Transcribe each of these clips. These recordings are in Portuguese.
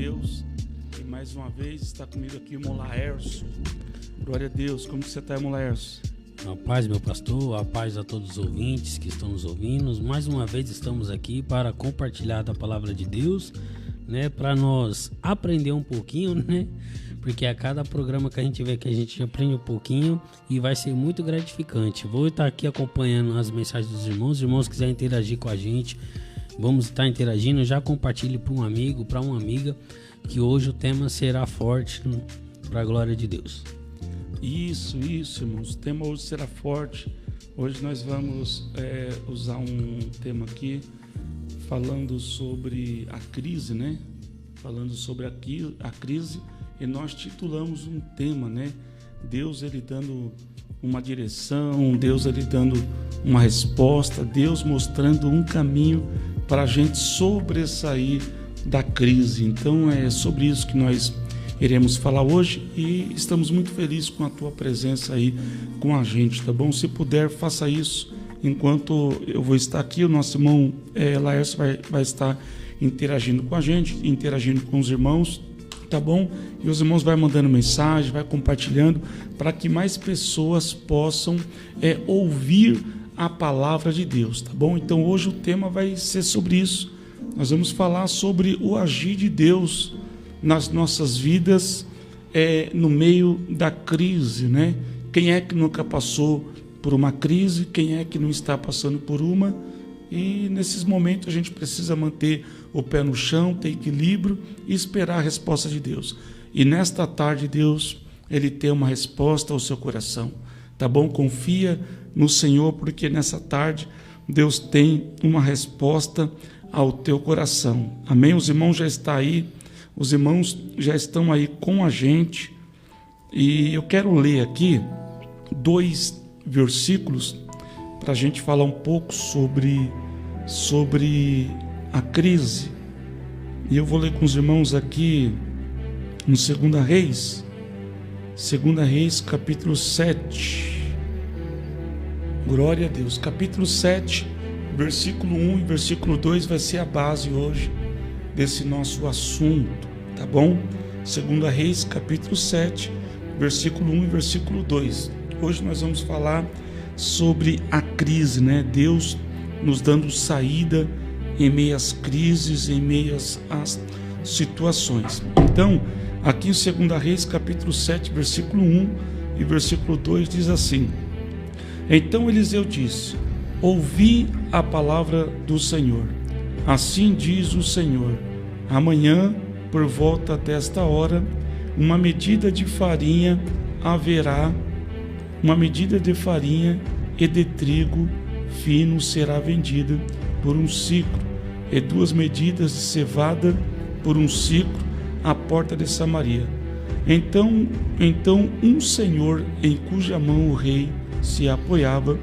Deus. E mais uma vez está comigo aqui o irmão Laércio. Glória a Deus. Como você está, irmão Laércio? A paz, meu pastor, a paz a todos os ouvintes que estão nos ouvindo. Mais uma vez estamos aqui para compartilhar da palavra de Deus, né? Para nós aprender um pouquinho, né? Porque a cada programa que a gente vê que a gente aprende um pouquinho e vai ser muito gratificante. Vou estar aqui acompanhando as mensagens dos irmãos. Os irmãos quiserem interagir com a gente, vamos estar interagindo. Já compartilhe para um amigo, para uma amiga, que hoje o tema será forte para a glória de Deus. Isso, irmãos. O tema hoje será forte. Hoje nós vamos usar um tema aqui falando sobre a crise, né? Falando sobre a crise, e nós titulamos um tema, né? Deus, ele dando uma direção, Deus, ele dando uma resposta, Deus mostrando um caminho para a gente sobressair da crise. Então é sobre isso que nós iremos falar hoje e estamos muito felizes com a tua presença aí com a gente, tá bom? Se puder, faça isso enquanto eu vou estar aqui. O nosso irmão Laércio vai estar interagindo com a gente, interagindo com os irmãos, tá bom? E os irmãos vão mandando mensagem, vai compartilhando para que mais pessoas possam ouvir a palavra de Deus, tá bom? Então hoje o tema vai ser sobre isso. Nós vamos falar sobre o agir de Deus nas nossas vidas no meio da crise, né? Quem é que nunca passou por uma crise? Quem é que não está passando por uma? E nesses momentos a gente precisa manter o pé no chão, ter equilíbrio e esperar a resposta de Deus. E nesta tarde Deus, ele tem uma resposta ao seu coração, tá bom? Confia no Senhor, porque nessa tarde Deus tem uma resposta ao teu coração. Amém? Os irmãos já estão aí. Os irmãos já estão aí com a gente e eu quero ler aqui 2 versículos para a gente falar um pouco sobre a crise. E eu vou ler com os irmãos aqui no 2 Reis, capítulo 7. Glória a Deus. Capítulo 7, versículo 1 e versículo 2 vai ser a base hoje desse nosso assunto, tá bom? 2 Reis, capítulo 7, versículo 1 e versículo 2. Hoje nós vamos falar sobre a crise, né? Deus nos dando saída em meio às crises, em meio às situações. Então, aqui em 2 Reis, capítulo 7, versículo 1 e versículo 2 diz assim: Então Eliseu disse: Ouvi a palavra do Senhor. Assim diz o Senhor: amanhã, por volta desta hora, uma medida de farinha e de trigo fino será vendida por um siclo, e 2 medidas de cevada por um siclo à porta de Samaria. Então um senhor em cuja mão o rei se apoiava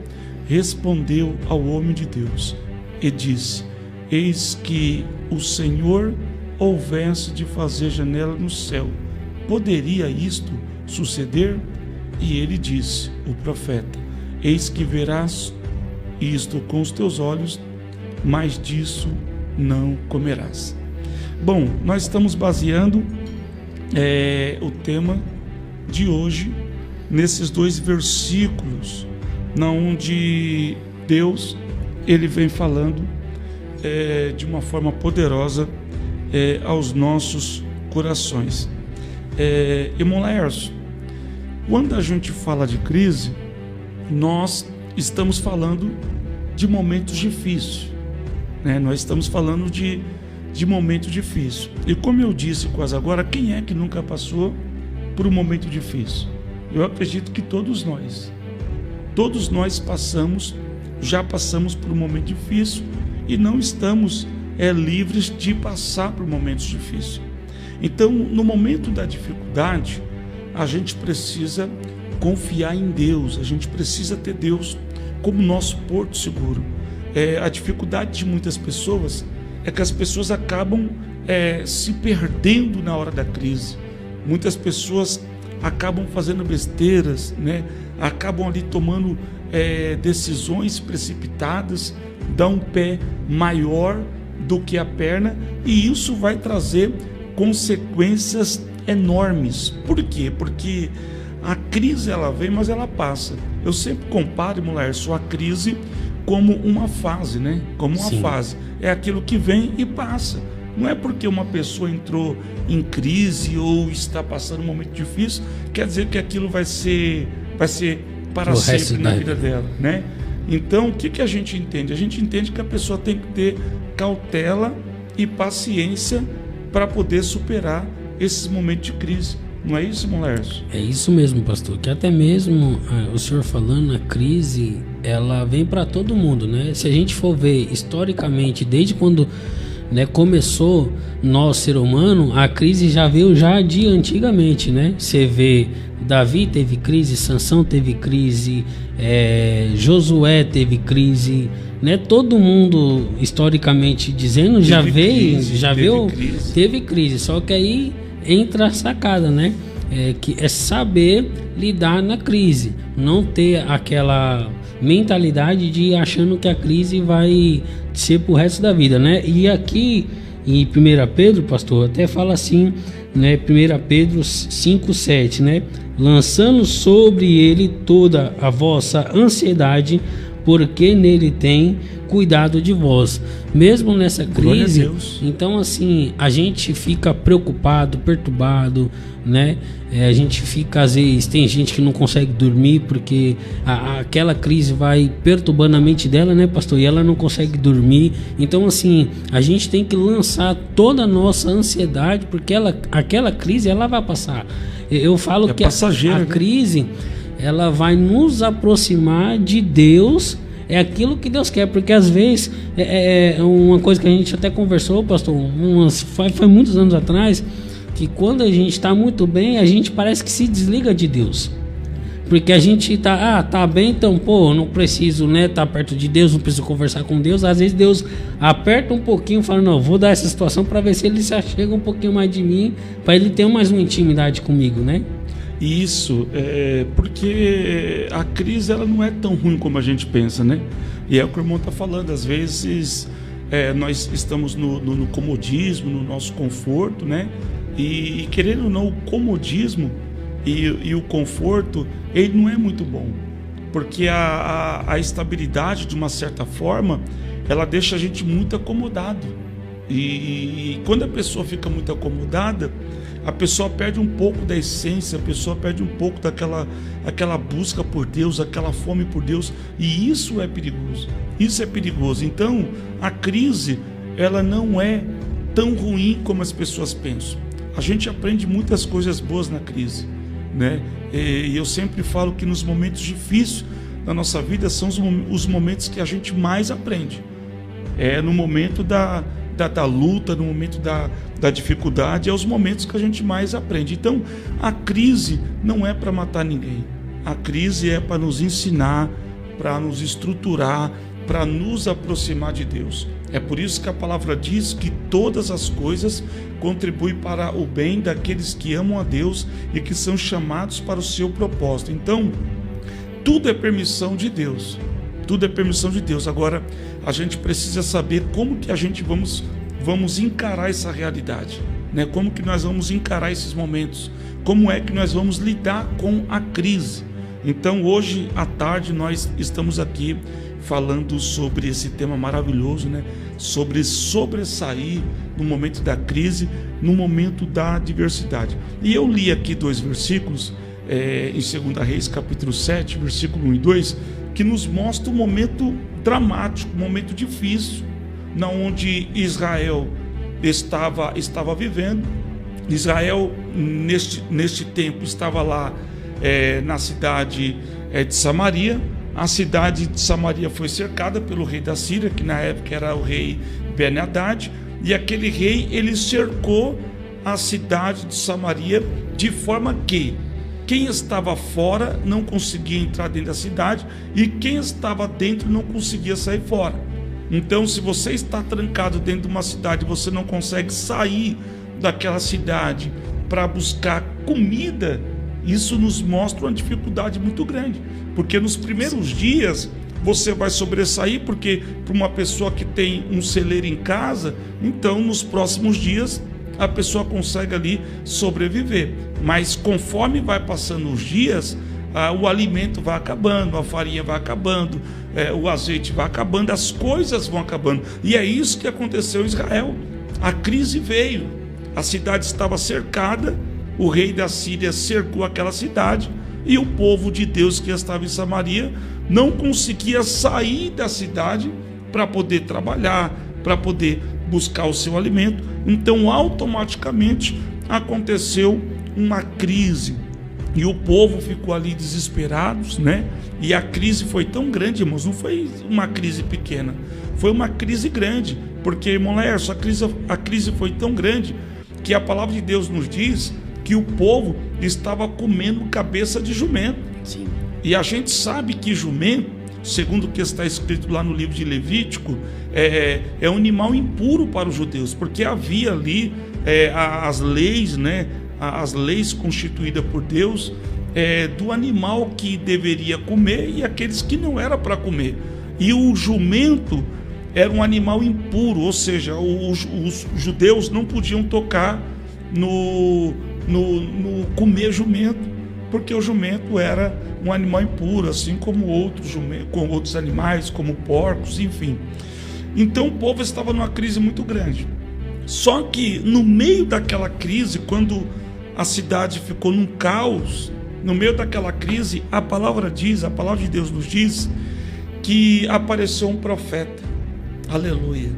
respondeu ao homem de Deus e disse: Eis que o Senhor houvesse de fazer janela no céu, poderia isto suceder? E ele disse, o profeta: Eis que verás isto com os teus olhos, mas disso não comerás. Bom, nós estamos baseando o tema de hoje nesses 2 versículos, onde Deus ele vem falando de uma forma poderosa aos nossos corações. Irmão Laércio, quando a gente fala de crise, nós estamos falando de momentos difíceis, né? Nós estamos falando de momentos difíceis. E como eu disse quase agora, quem é que nunca passou por um momento difícil? Eu acredito que todos nós já passamos por um momento difícil e não estamos livres de passar por momentos difíceis. Então, no momento da dificuldade, a gente precisa confiar em Deus, a gente precisa ter Deus como nosso porto seguro. A dificuldade de muitas pessoas é que as pessoas acabam se perdendo na hora da crise. Muitas pessoas acabam fazendo besteiras, né? Acabam ali tomando decisões precipitadas, dão um pé maior do que a perna, e isso vai trazer consequências enormes. Por quê? Porque a crise ela vem, mas ela passa. Eu sempre comparo, Mulercio, a crise como uma fase, né? Como uma Sim. fase. É aquilo que vem e passa. Não é porque uma pessoa entrou em crise ou está passando um momento difícil, quer dizer que aquilo vai ser para sempre na vida dela, né? Então, o que a gente entende? A gente entende que a pessoa tem que ter cautela e paciência para poder superar esses momentos de crise. Não é isso, Mulercio? É isso mesmo, pastor. Que até mesmo o senhor falando, a crise, ela vem para todo mundo, né? Se a gente for ver historicamente, desde quando, né, começou nós, ser humano, a crise já veio já de antigamente, né? Você vê, Davi teve crise, Sansão teve crise, Josué teve crise, né? Todo mundo, historicamente dizendo, teve crise. Só que aí entra a sacada, né? Que é saber lidar na crise, não ter aquela mentalidade de achando que a crise vai ser pro resto da vida, né? E aqui em 1 Pedro, pastor, até fala assim, né? 1 Pedro 5:7, né? Lançando sobre ele toda a vossa ansiedade, porque nele tem cuidado de vós. Mesmo nessa crise, então assim, a gente fica preocupado, perturbado, né? A gente fica, às vezes, tem gente que não consegue dormir porque aquela crise vai perturbando a mente dela, né, pastor? E ela não consegue dormir. Então assim, a gente tem que lançar toda a nossa ansiedade, porque aquela crise, ela vai passar. Eu falo que a crise, ela vai nos aproximar de Deus. É aquilo que Deus quer, porque às vezes é uma coisa que a gente até conversou, pastor, foi muitos anos atrás, que quando a gente está muito bem, a gente parece que se desliga de Deus, porque a gente tá bem, então não preciso, né, tá perto de Deus, não preciso conversar com Deus. Às vezes Deus aperta um pouquinho, fala, não, vou dar essa situação para ver se ele se achega um pouquinho mais de mim, para ele ter mais uma intimidade comigo, né? Isso, porque a crise ela não é tão ruim como a gente pensa, né? E é o que o irmão está falando, às vezes nós estamos no comodismo, no nosso conforto, né? E querendo ou não, o comodismo e o conforto, ele não é muito bom, porque a estabilidade, de uma certa forma, ela deixa a gente muito acomodado. E quando a pessoa fica muito acomodada, a pessoa perde um pouco da essência, a pessoa perde um pouco aquela busca por Deus, aquela fome por Deus, e isso é perigoso. Isso é perigoso. Então, a crise, ela não é tão ruim como as pessoas pensam. A gente aprende muitas coisas boas na crise, né? E eu sempre falo que nos momentos difíceis da nossa vida são os momentos que a gente mais aprende. É no momento da luta, no momento da dificuldade, é os momentos que a gente mais aprende. Então, a crise não é para matar ninguém. A crise é para nos ensinar, para nos estruturar, para nos aproximar de Deus. É por isso que a palavra diz que todas as coisas contribuem para o bem daqueles que amam a Deus e que são chamados para o seu propósito. Então, tudo é permissão de Deus. Tudo é permissão de Deus. Agora, a gente precisa saber como que a gente vamos encarar essa realidade, né? Como que nós vamos encarar esses momentos? Como é que nós vamos lidar com a crise? Então, hoje à tarde, nós estamos aqui falando sobre esse tema maravilhoso, né? Sobre sobressair no momento da crise, no momento da adversidade. E eu li aqui 2 versículos, em 2 Reis, capítulo 7, versículo 1 e 2, que nos mostra um momento dramático, um momento difícil, na onde Israel estava vivendo. Israel, neste tempo, estava lá na cidade de Samaria. A cidade de Samaria foi cercada pelo rei da Síria, que na época era o rei Ben-Hadad, e aquele rei, ele cercou a cidade de Samaria de forma que quem estava fora não conseguia entrar dentro da cidade e quem estava dentro não conseguia sair fora. Então, se você está trancado dentro de uma cidade e você não consegue sair daquela cidade para buscar comida, isso nos mostra uma dificuldade muito grande, porque nos primeiros dias você vai sobressair, porque para uma pessoa que tem um celeiro em casa, então nos próximos dias a pessoa consegue ali sobreviver. Mas conforme vai passando os dias, o alimento vai acabando, a farinha vai acabando, o azeite vai acabando, as coisas vão acabando. E é isso que aconteceu em Israel. A crise veio, a cidade estava cercada, o rei da Síria cercou aquela cidade, e o povo de Deus que estava em Samaria não conseguia sair da cidade para poder trabalhar, para poder buscar o seu alimento. Então automaticamente aconteceu uma crise e o povo ficou ali desesperados, né? E a crise foi tão grande, irmãos, não foi uma crise pequena, foi uma crise grande, porque, irmão Laércio, a crise foi tão grande que a palavra de Deus nos diz que o povo estava comendo cabeça de jumento. Sim. E a gente sabe que jumento, segundo o que está escrito lá no livro de Levítico, é um animal impuro para os judeus, porque havia ali as leis, né, as leis constituídas por Deus, do animal que deveria comer e aqueles que não era para comer. E o jumento era um animal impuro, ou seja, os judeus não podiam tocar no comer jumento, porque o jumento era um animal impuro, assim como outros animais, como porcos, enfim. Então o povo estava numa crise muito grande. Só que no meio daquela crise, quando a cidade ficou num caos, no meio daquela crise, a palavra de Deus nos diz que apareceu um profeta. Aleluia.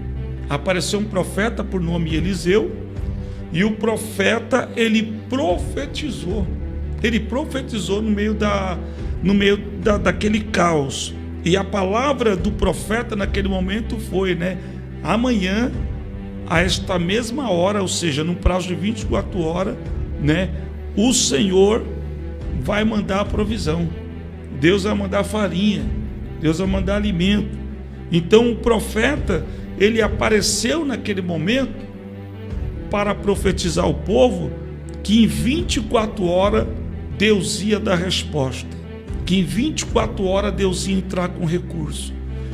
Apareceu um profeta por nome Eliseu, e o profeta, ele profetizou no meio daquele caos. E a palavra do profeta naquele momento foi, né? Amanhã, a esta mesma hora, ou seja, no prazo de 24 horas, né? O Senhor vai mandar a provisão. Deus vai mandar farinha. Deus vai mandar alimento. Então o profeta, ele apareceu naquele momento para profetizar ao povo que em 24 horas Deus ia dar resposta, que em 24 horas Deus ia entrar com recurso.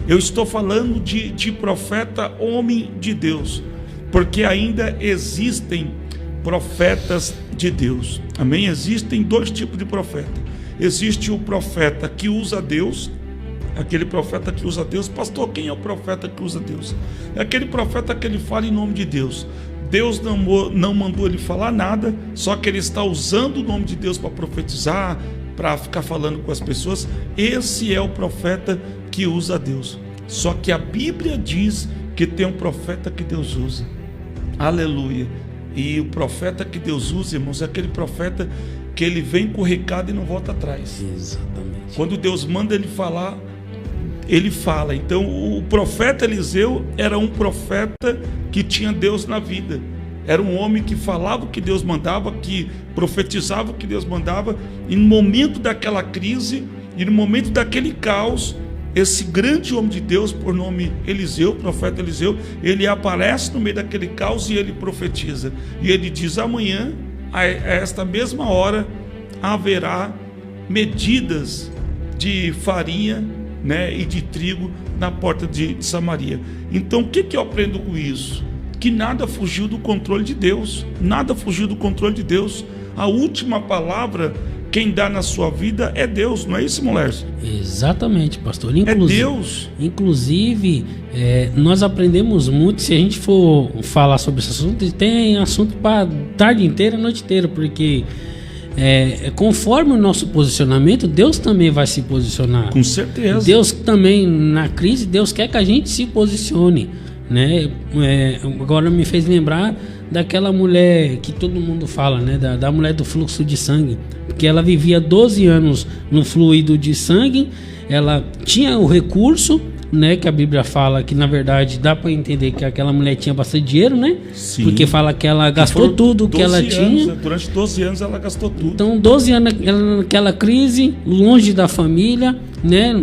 Eu estou falando de profeta homem de Deus, porque ainda existem profetas de Deus, amém? Existem dois tipos de profeta. Existe o profeta que usa Deus, aquele profeta que usa Deus. Pastor, quem é o profeta que usa Deus? É aquele profeta que ele fala em nome de Deus. Deus não mandou ele falar nada, só que ele está usando o nome de Deus para profetizar, para ficar falando com as pessoas. Esse é o profeta que usa Deus. Só que a Bíblia diz que tem um profeta que Deus usa. Aleluia. E o profeta que Deus usa, irmãos, é aquele profeta que ele vem com o recado e não volta atrás. Exatamente. Quando Deus manda ele falar, ele fala. Então o profeta Eliseu era um profeta que tinha Deus na vida. Era um homem que falava o que Deus mandava, que profetizava o que Deus mandava. E no momento daquela crise, e no momento daquele caos, esse grande homem de Deus, por nome Eliseu, profeta Eliseu, ele aparece no meio daquele caos e ele profetiza. E ele diz: amanhã, a esta mesma hora, haverá medidas de farinha, né, e de trigo na porta de Samaria. Então o que eu aprendo com isso? Que nada fugiu do controle de Deus. Nada fugiu do controle de Deus. A última palavra quem dá na sua vida é Deus, não é isso, mulher? Exatamente, pastor. É Deus. Inclusive, nós aprendemos muito. Se a gente for falar sobre esse assunto, tem assunto para tarde inteira, noite inteira, porque conforme o nosso posicionamento, Deus também vai se posicionar. Com certeza. Deus também, na crise, Deus quer que a gente se posicione, né? Agora me fez lembrar daquela mulher que todo mundo fala, né? Da mulher do fluxo de sangue, porque ela vivia 12 anos no fluido de sangue. Ela tinha o recurso, né? Que a Bíblia fala que, na verdade, dá para entender que aquela mulher tinha bastante dinheiro, né? Sim. Porque fala que ela gastou tudo que ela tinha. Durante 12 anos ela gastou tudo. Então, 12 anos naquela crise, longe da família, né?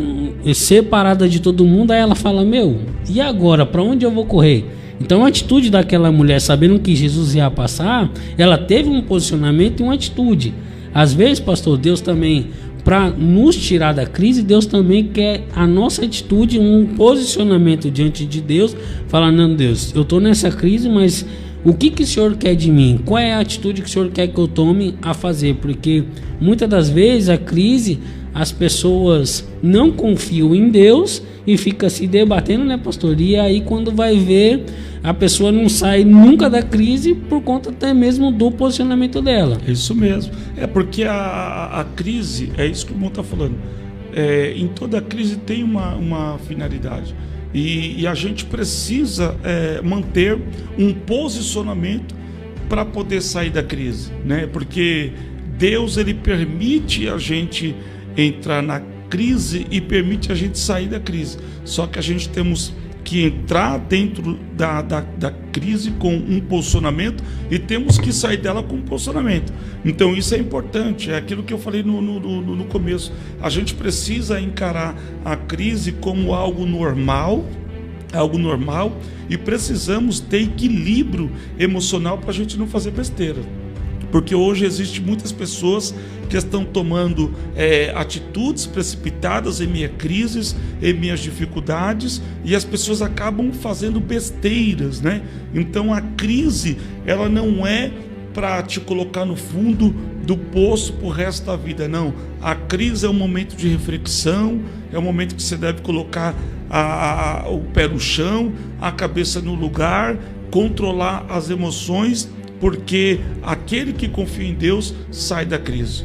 Separada de todo mundo. Aí ela fala: meu, e agora? Para onde eu vou correr? Então a atitude daquela mulher, sabendo que Jesus ia passar, ela teve um posicionamento e uma atitude. Às vezes, pastor, Deus também, para nos tirar da crise, Deus também quer a nossa atitude, um posicionamento diante de Deus, falar: não, Deus, eu estou nessa crise, mas O que o Senhor quer de mim? Qual é a atitude que o Senhor quer que eu tome a fazer? Porque muitas das vezes a crise, as pessoas não confiam em Deus e fica se debatendo, né, pastor? E aí quando vai ver, a pessoa não sai nunca da crise por conta até mesmo do posicionamento dela. Isso mesmo. É porque a crise, é isso que o irmão está falando. Em toda crise tem uma finalidade. E a gente precisa manter um posicionamento para poder sair da crise, né? Porque Deus, ele permite a gente entrar na crise e permite a gente sair da crise. Só que a gente temos que entrar dentro da crise com um posicionamento e temos que sair dela com um posicionamento. Então isso é importante, é aquilo que eu falei no começo. A gente precisa encarar a crise como algo normal, e precisamos ter equilíbrio emocional para a gente não fazer besteira. Porque hoje existem muitas pessoas que estão tomando atitudes precipitadas em meio a crises, em meio às dificuldades, e as pessoas acabam fazendo besteiras, né? Então a crise, ela não é para te colocar no fundo do poço para o resto da vida, não. A crise é um momento de reflexão, é um momento que você deve colocar o pé no chão, a cabeça no lugar, controlar as emoções, porque aquele que confia em Deus sai da crise.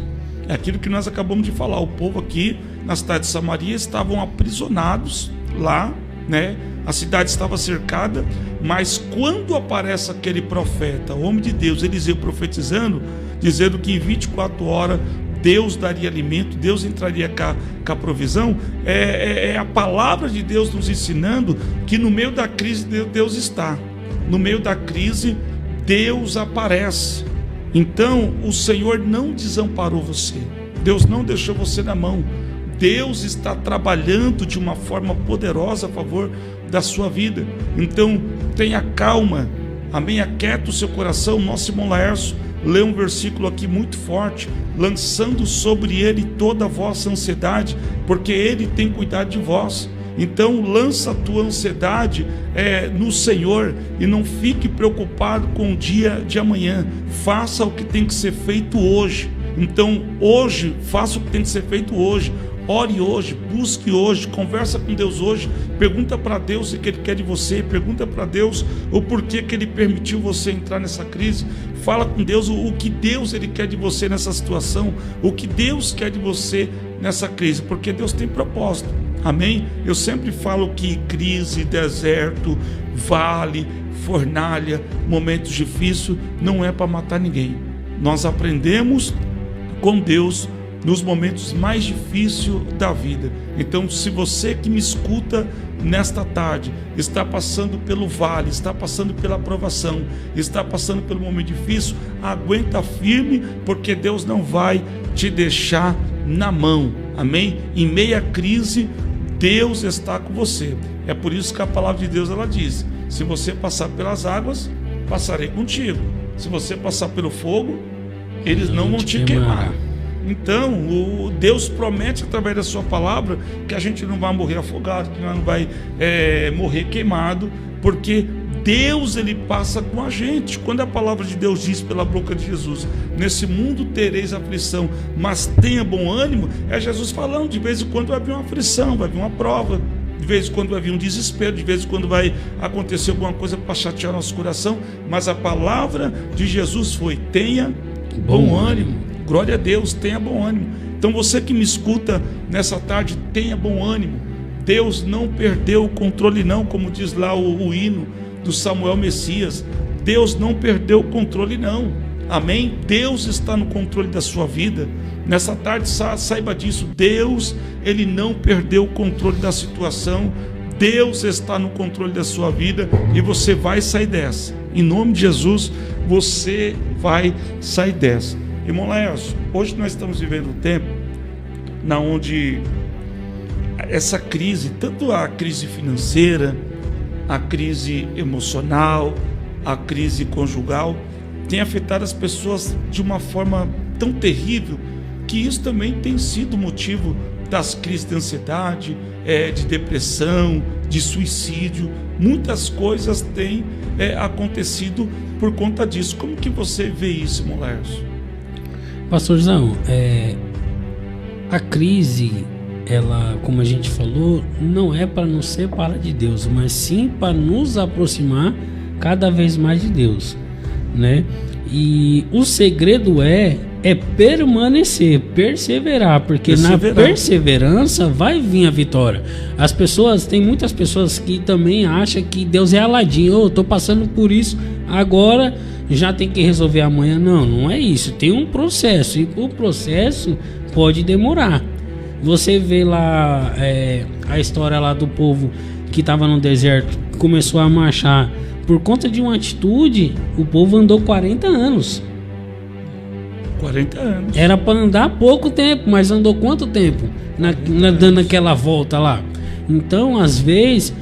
É aquilo que nós acabamos de falar. O povo aqui na cidade de Samaria estavam aprisionados lá, né? A cidade estava cercada, mas quando aparece aquele profeta, o homem de Deus, Eliseu, profetizando, dizendo que em 24 horas Deus daria alimento, Deus entraria com a provisão, é a palavra de Deus nos ensinando que no meio da crise Deus está. No meio da crise Deus aparece. Então o Senhor não desamparou você, Deus não deixou você na mão. Deus está trabalhando de uma forma poderosa a favor da sua vida. Então tenha calma, amém? Aquieta o seu coração. Nosso irmão Laércio lê um versículo aqui muito forte: lançando sobre ele toda a vossa ansiedade, porque ele tem cuidado de vós. Então lança a tua ansiedade no Senhor e não fique preocupado com o dia de amanhã. Faça o que tem que ser feito hoje. Então hoje, faça o que tem que ser feito hoje. Ore hoje, busque hoje, conversa com Deus hoje, pergunta para Deus o que Ele quer de você, pergunta para Deus o porquê que Ele permitiu você entrar nessa crise. Fala com Deus o que Deus Ele quer de você nessa situação, o que Deus quer de você nessa crise, porque Deus tem propósito, amém? Eu sempre falo que crise, deserto, vale, fornalha, momentos difíceis, não é para matar ninguém. Nós aprendemos com Deus nos momentos mais difíceis da vida. Então, se você que me escuta nesta tarde está passando pelo vale, está passando pela provação, está passando pelo momento difícil, aguenta firme, porque Deus não vai te deixar na mão, amém? Em meia crise, Deus está com você. É por isso que a palavra de Deus, ela diz: se você passar pelas águas, passarei contigo. Se você passar pelo fogo, eles não vão te queimar. Então, Deus promete através da sua palavra que a gente não vai morrer afogado, que não vai morrer queimado, porque Deus, Ele passa com a gente. Quando a palavra de Deus diz pela boca de Jesus: nesse mundo tereis aflição, mas tenha bom ânimo, é Jesus falando. De vez em quando vai vir uma aflição, vai vir uma prova, de vez em quando vai vir um desespero, de vez em quando vai acontecer alguma coisa para chatear nosso coração, mas a palavra de Jesus foi: tenha bom ânimo. Glória a Deus, tenha bom ânimo. Então você que me escuta nessa tarde, tenha bom ânimo. Deus não perdeu o controle não, como diz lá o hino do Samuel Messias. Deus não perdeu o controle não, amém? Deus está no controle da sua vida. Nessa tarde saiba disso, Deus, Ele não perdeu o controle da situação. Deus está no controle da sua vida e você vai sair dessa. Em nome de Jesus, você vai sair dessa. Irmão Laércio, hoje nós estamos vivendo um tempo na onde essa crise, tanto a crise financeira, a crise emocional, a crise conjugal, tem afetado as pessoas de uma forma tão terrível que isso também tem sido motivo das crises de ansiedade, de depressão, de suicídio. Muitas coisas têm acontecido por conta disso. Como que você vê isso, irmão Lércio? Pastorzão, a crise, ela, como a gente falou, não é para nos separar de Deus, mas sim para nos aproximar cada vez mais de Deus, né? E o segredo é permanecer, perseverar, porque na perseverança vai vir a vitória. Tem muitas pessoas que também acham que Deus é Aladim. Eu tô passando por isso, agora já tem que resolver amanhã. Não é isso. Tem um processo, e o processo pode demorar. Você vê lá a história lá do povo que estava no deserto, começou a marchar por conta de uma atitude. O povo andou 40 anos. 40 anos. Era para andar pouco tempo, mas andou quanto tempo? Dando aquela volta lá. Então, às vezes,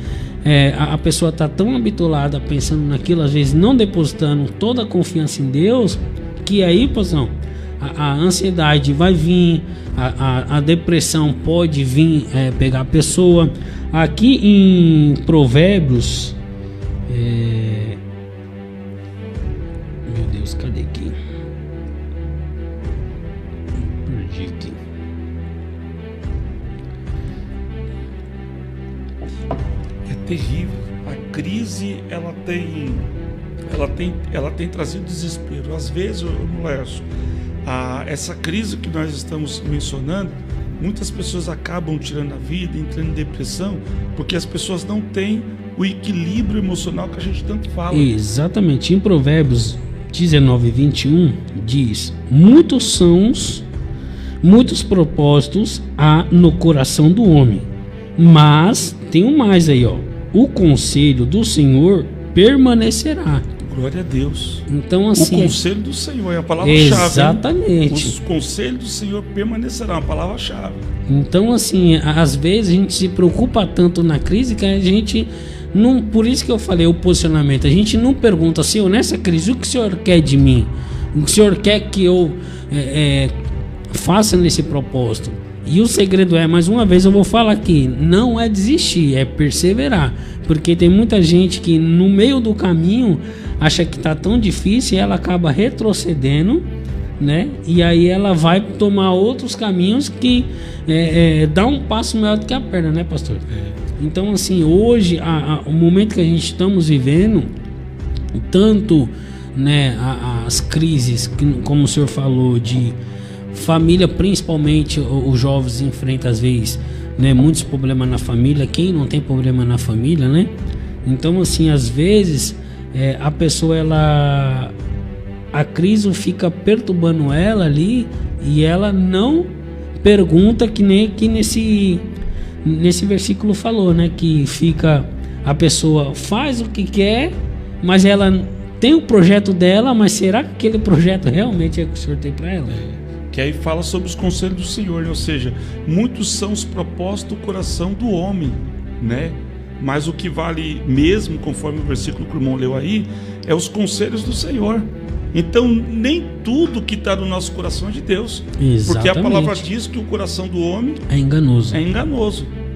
a pessoa está tão habituada pensando naquilo, às vezes não depositando toda a confiança em Deus, que aí, pessoal, a ansiedade vai vir, a depressão pode vir pegar a pessoa. Aqui em Provérbios, meu Deus, cadê aqui? Perdi aqui. É terrível. A crise, ela tem trazido desespero. Às vezes, Lércio, essa crise que nós estamos mencionando, muitas pessoas acabam tirando a vida, entrando em depressão, porque as pessoas não têm o equilíbrio emocional que a gente tanto fala. Exatamente. Em Provérbios 19:21 diz: muitos propósitos há no coração do homem, mas tem um mais aí, ó: o conselho do Senhor permanecerá. Glória a Deus. Então, assim, o conselho do Senhor é a palavra-chave. Exatamente. O conselho do Senhor permanecerá, uma palavra-chave. Então, assim, às vezes a gente se preocupa tanto na crise que a gente não. Por isso que eu falei o posicionamento. A gente não pergunta, Senhor, nessa crise, o que o Senhor quer de mim? O que o Senhor quer que eu faça nesse propósito? E o segredo mais uma vez eu vou falar aqui, não é desistir, é perseverar. Porque tem muita gente que no meio do caminho acha que está tão difícil e ela acaba retrocedendo, né? E aí ela vai tomar outros caminhos que dá um passo maior do que a perna, né, pastor? Então, assim, hoje, o momento que a gente estamos vivendo, tanto, né, as crises, como o senhor falou, de família, principalmente os jovens enfrentam às vezes, né, muitos problemas na família. Quem não tem problema na família, né? Então, assim, às vezes a pessoa, a crise fica perturbando ela ali e ela não pergunta, que nem que nesse versículo falou, né? Que fica, a pessoa faz o que quer, mas ela tem o projeto dela, mas será que aquele projeto realmente é o que o Senhor tem para ela? Que aí fala sobre os conselhos do Senhor, né? Ou seja, muitos são os propósitos do coração do homem, né? Mas o que vale mesmo, conforme o versículo que o irmão leu aí, é os conselhos do Senhor. Então, nem tudo que está no nosso coração é de Deus. Exatamente. Porque a palavra diz que o coração do homem é enganoso.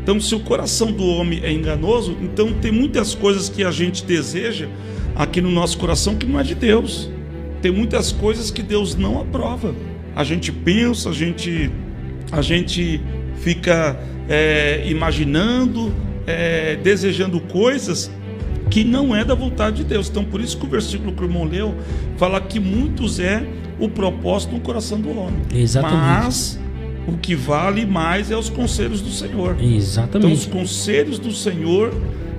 Então, se o coração do homem é enganoso, então tem muitas coisas que a gente deseja aqui no nosso coração que não é de Deus. Tem muitas coisas que Deus não aprova. A gente pensa, a gente fica imaginando, desejando coisas que não é da vontade de Deus. Então, por isso que o versículo que o irmão leu fala que muitos é o propósito no coração do homem. Exatamente. Mas o que vale mais é os conselhos do Senhor. Exatamente. Então, os conselhos do Senhor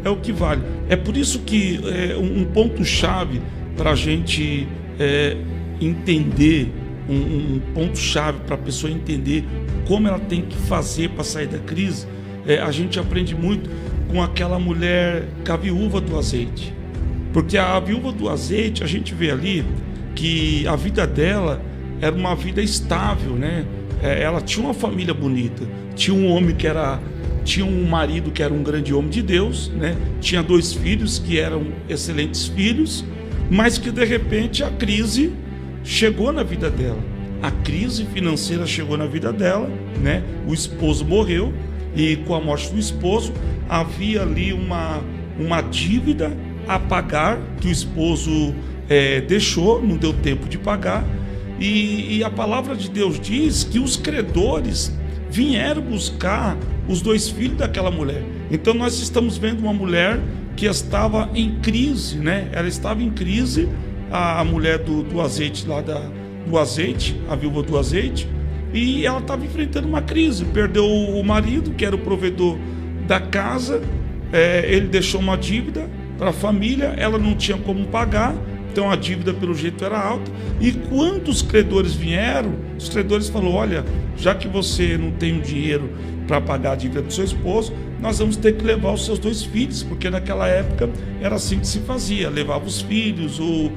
é o que vale. É por isso que um ponto-chave para a gente entender, um ponto-chave para a pessoa entender como ela tem que fazer para sair da crise, a gente aprende muito com aquela mulher, com a viúva do azeite. Porque a viúva do azeite, a gente vê ali que a vida dela era uma vida estável, né? Ela tinha uma família bonita, tinha um marido que era um grande homem de Deus, né? Tinha 2 filhos que eram excelentes filhos, mas que de repente a crise chegou na vida dela. A crise financeira chegou na vida dela, né? O esposo morreu e com a morte do esposo havia ali uma dívida a pagar que o esposo deixou, não deu tempo de pagar, e a palavra de Deus diz que os credores vieram buscar os 2 filhos daquela mulher. Então nós estamos vendo uma mulher que estava em crise, né? Ela estava em crise, a mulher do azeite lá do azeite, a viúva do azeite, e ela estava enfrentando uma crise. Perdeu o marido, que era o provedor da casa, ele deixou uma dívida para a família, ela não tinha como pagar, então a dívida pelo jeito era alta. E quando os credores vieram, os credores falaram: olha, já que você não tem o dinheiro para pagar a dívida do seu esposo, nós vamos ter que levar os seus 2 filhos, porque naquela época era assim que se fazia, levava os filhos ou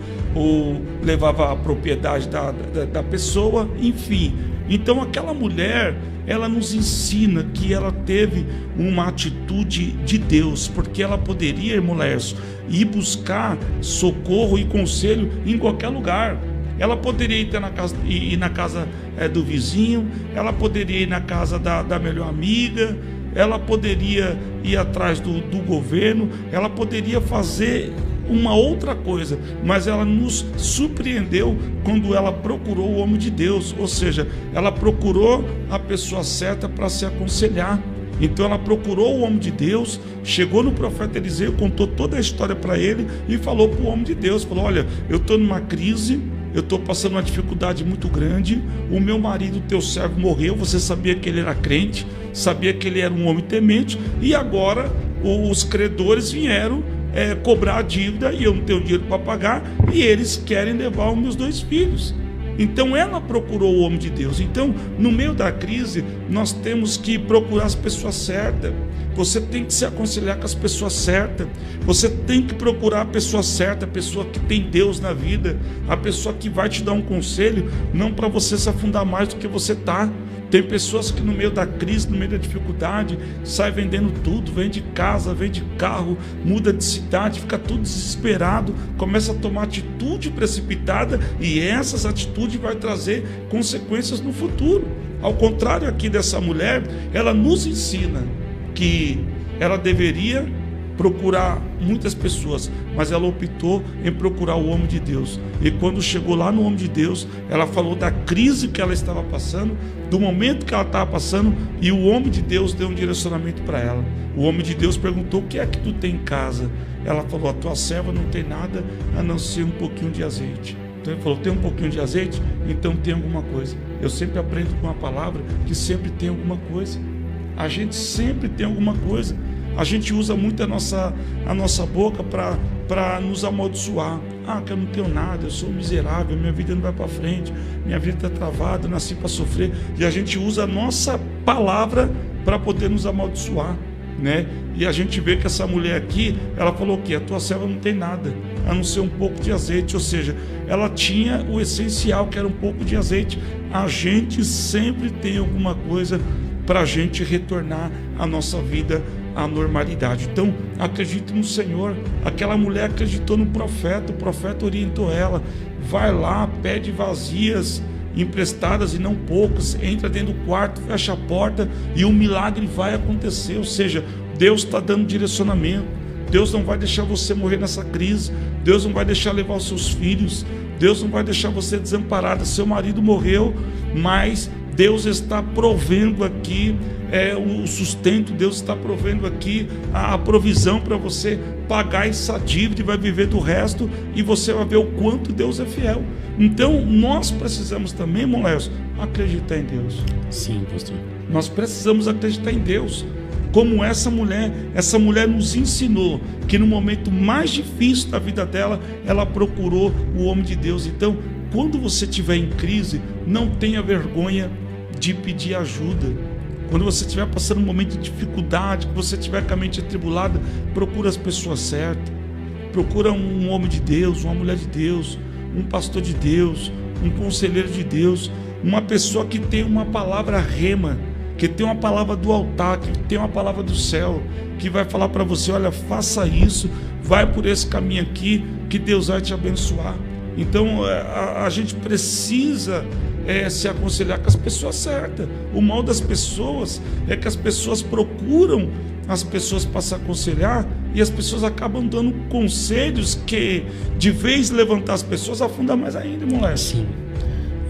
levava a propriedade da pessoa, enfim. Então aquela mulher, ela nos ensina que ela teve uma atitude de Deus, porque ela poderia, irmão Lércio, ir buscar socorro e conselho em qualquer lugar. Ela poderia ir na casa do vizinho, ela poderia ir na casa da melhor amiga, ela poderia ir atrás do governo, ela poderia fazer uma outra coisa, mas ela nos surpreendeu quando ela procurou o homem de Deus, ou seja, ela procurou a pessoa certa para se aconselhar. Então ela procurou o homem de Deus, chegou no profeta Eliseu, contou toda a história para ele e falou para o homem de Deus, falou: olha, eu estou numa crise, eu estou passando uma dificuldade muito grande, o meu marido, teu servo, morreu, você sabia que ele era crente, sabia que ele era um homem temente, e agora os credores vieram cobrar a dívida e eu não tenho dinheiro para pagar, e eles querem levar os meus 2 filhos. Então ela procurou o homem de Deus. Então, no meio da crise, nós temos que procurar as pessoas certas. Você tem que se aconselhar com as pessoas certas. Você tem que procurar a pessoa certa, a pessoa que tem Deus na vida, a pessoa que vai te dar um conselho, não para você se afundar mais do que você está. Tem pessoas que no meio da crise, no meio da dificuldade, sai vendendo tudo, vende casa, vende carro, muda de cidade, fica tudo desesperado, começa a tomar atitude precipitada, e essas atitudes vai trazer consequências no futuro. Ao contrário aqui dessa mulher, ela nos ensina que ela deveria procurar muitas pessoas, mas ela optou em procurar o homem de Deus. E quando chegou lá no homem de Deus, ela falou da crise que ela estava passando, do momento que ela estava passando, e o homem de Deus deu um direcionamento para ela. O homem de Deus perguntou: o que é que tu tem em casa? Ela falou: a tua serva não tem nada a não ser um pouquinho de azeite. Então ele falou: tem um pouquinho de azeite? Então tem alguma coisa. Eu sempre aprendo com a palavra que sempre tem alguma coisa. A gente sempre tem alguma coisa. A gente usa muito a nossa boca para nos amaldiçoar. Que eu não tenho nada, eu sou miserável, minha vida não vai para frente, minha vida está travada, eu nasci para sofrer. E a gente usa a nossa palavra para poder nos amaldiçoar, né? E a gente vê que essa mulher aqui, ela falou que a tua serva não tem nada, a não ser um pouco de azeite. Ou seja, ela tinha o essencial, que era um pouco de azeite. A gente sempre tem alguma coisa para a gente retornar a nossa vida à normalidade. Então, acredite no Senhor. Aquela mulher acreditou no profeta, o profeta orientou ela: vai lá, pede vazias emprestadas e não poucas, entra dentro do quarto, fecha a porta e o milagre vai acontecer. Ou seja, Deus está dando direcionamento. Deus não vai deixar você morrer nessa crise, Deus não vai deixar levar os seus filhos, Deus não vai deixar você desamparada. Seu marido morreu, mas Deus está provendo aqui o sustento, Deus está provendo aqui a provisão para você pagar essa dívida e vai viver do resto, e você vai ver o quanto Deus é fiel. Então nós precisamos também, irmão Lércio, acreditar em Deus. Sim, pastor. Nós precisamos acreditar em Deus. Como essa mulher nos ensinou que no momento mais difícil da vida dela, ela procurou o homem de Deus. Então, quando você estiver em crise, não tenha vergonha de pedir ajuda. Quando você estiver passando um momento de dificuldade, que você estiver com a mente atribulada, procura as pessoas certas. Procura um homem de Deus, uma mulher de Deus, um pastor de Deus, um conselheiro de Deus, uma pessoa que tem uma palavra rema, que tem uma palavra do altar, que tem uma palavra do céu, que vai falar para você: olha, faça isso, vai por esse caminho aqui, que Deus vai te abençoar. Então a gente precisa se aconselhar com as pessoas certas. O mal das pessoas é que as pessoas procuram as pessoas para se aconselhar e as pessoas acabam dando conselhos que, de vez levantar as pessoas, afunda mais ainda, moleque. Sim.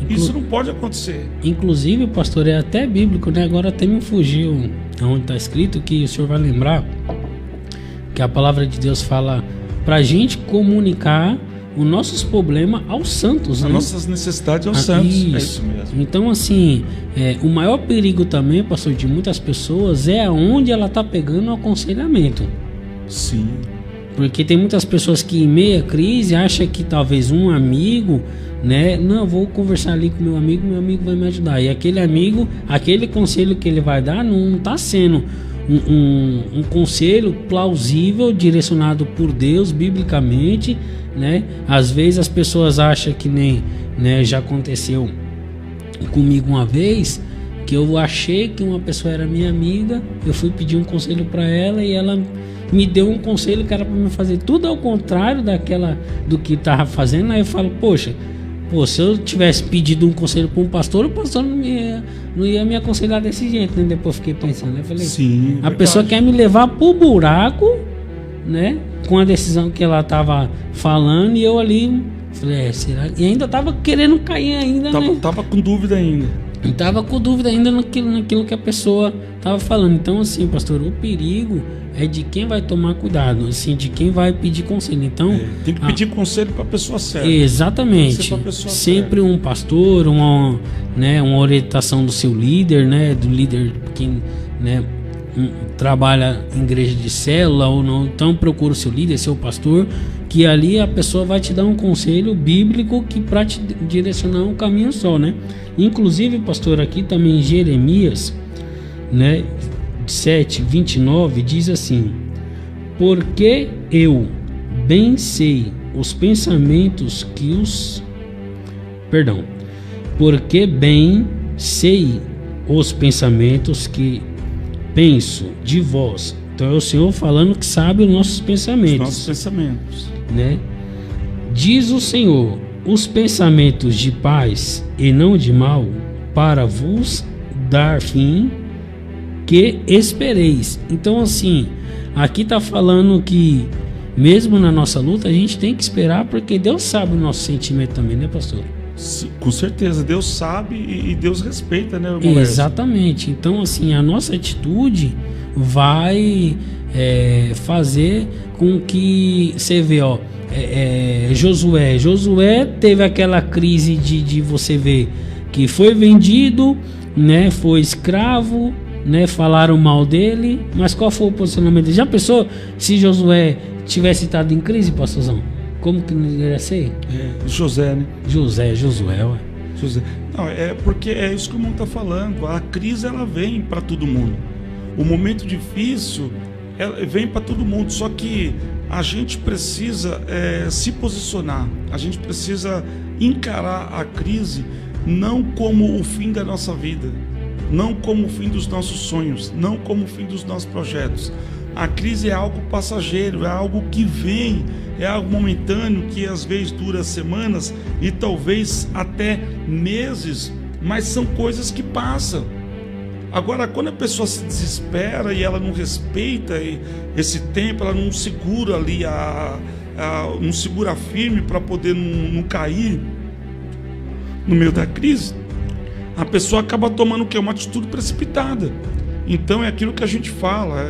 Isso não pode acontecer. Inclusive, pastor, é até bíblico, né? Agora até me fugiu onde está escrito, que o senhor vai lembrar que a palavra de Deus fala para a gente comunicar os nossos problemas aos santos, as nossas necessidades aos santos. Isso. É isso mesmo. Então, assim, o maior perigo também, pastor, de muitas pessoas é aonde ela está pegando o aconselhamento. Sim. Porque tem muitas pessoas que em meia crise acham que talvez um amigo, né? Não, vou conversar ali com meu amigo vai me ajudar. E aquele amigo, aquele conselho que ele vai dar não está sendo um conselho plausível, direcionado por Deus, biblicamente, né? Às vezes as pessoas acham que nem, né, já aconteceu comigo uma vez, que eu achei que uma pessoa era minha amiga, eu fui pedir um conselho para ela e ela me deu um conselho que era para me fazer tudo ao contrário do que estava fazendo. Aí eu falo, poxa, se eu tivesse pedido um conselho para um pastor, o pastor não ia me aconselhar desse jeito, né? Depois eu fiquei pensando, eu falei, sim, a pessoa quer me levar pro buraco, né? Com a decisão que ela estava falando, e eu ali falei, será? E ainda estava querendo cair ainda, né? Tava com dúvida ainda. E tava com dúvida ainda naquilo que a pessoa estava falando. Então, assim, pastor, o perigo é de quem vai tomar cuidado, assim, de quem vai pedir conselho. Então, tem que pedir conselho para a pessoa certa. Exatamente. Sempre um pastor, uma orientação do seu líder, né? Do líder que, né, trabalha em igreja de célula ou não. Então, procura o seu líder, seu pastor, que ali a pessoa vai te dar um conselho bíblico que para te direcionar um caminho só, né? Inclusive, pastor, aqui também em Jeremias, né, 7:29 diz assim: porque eu bem sei os pensamentos porque bem sei os pensamentos que penso de vós. Então é o Senhor falando que sabe os nossos pensamentos. Né? Diz o Senhor: os pensamentos de paz e não de mal, para vos dar fim que espereis. Então, assim, aqui está falando que mesmo na nossa luta a gente tem que esperar, porque Deus sabe o nosso sentimento também, né, pastor? Sim, com certeza, Deus sabe e Deus respeita, né, moleque? Exatamente. Então, assim, a nossa atitude vai fazer com que você vê, ó, Josué teve aquela crise de você ver que foi vendido, né, foi escravo, né, falaram mal dele, mas qual foi o posicionamento dele? Já pensou se Josué tivesse estado em crise, pastorzão? Como que não ia ser? Josué, né? Josué. Não, porque é isso que o mundo está falando. A crise, ela vem para todo mundo. O momento difícil vem para todo mundo. Só que a gente precisa se posicionar. A gente precisa encarar a crise não como o fim da nossa vida, não como o fim dos nossos sonhos, não como o fim dos nossos projetos. A crise é algo passageiro, é algo que vem, é algo momentâneo, que às vezes dura semanas e talvez até meses, mas são coisas que passam. Agora, quando a pessoa se desespera e ela não respeita esse tempo, ela não segura ali, não segura firme para poder não cair no meio da crise, a pessoa acaba tomando o quê? Uma atitude precipitada. Então é aquilo que a gente fala,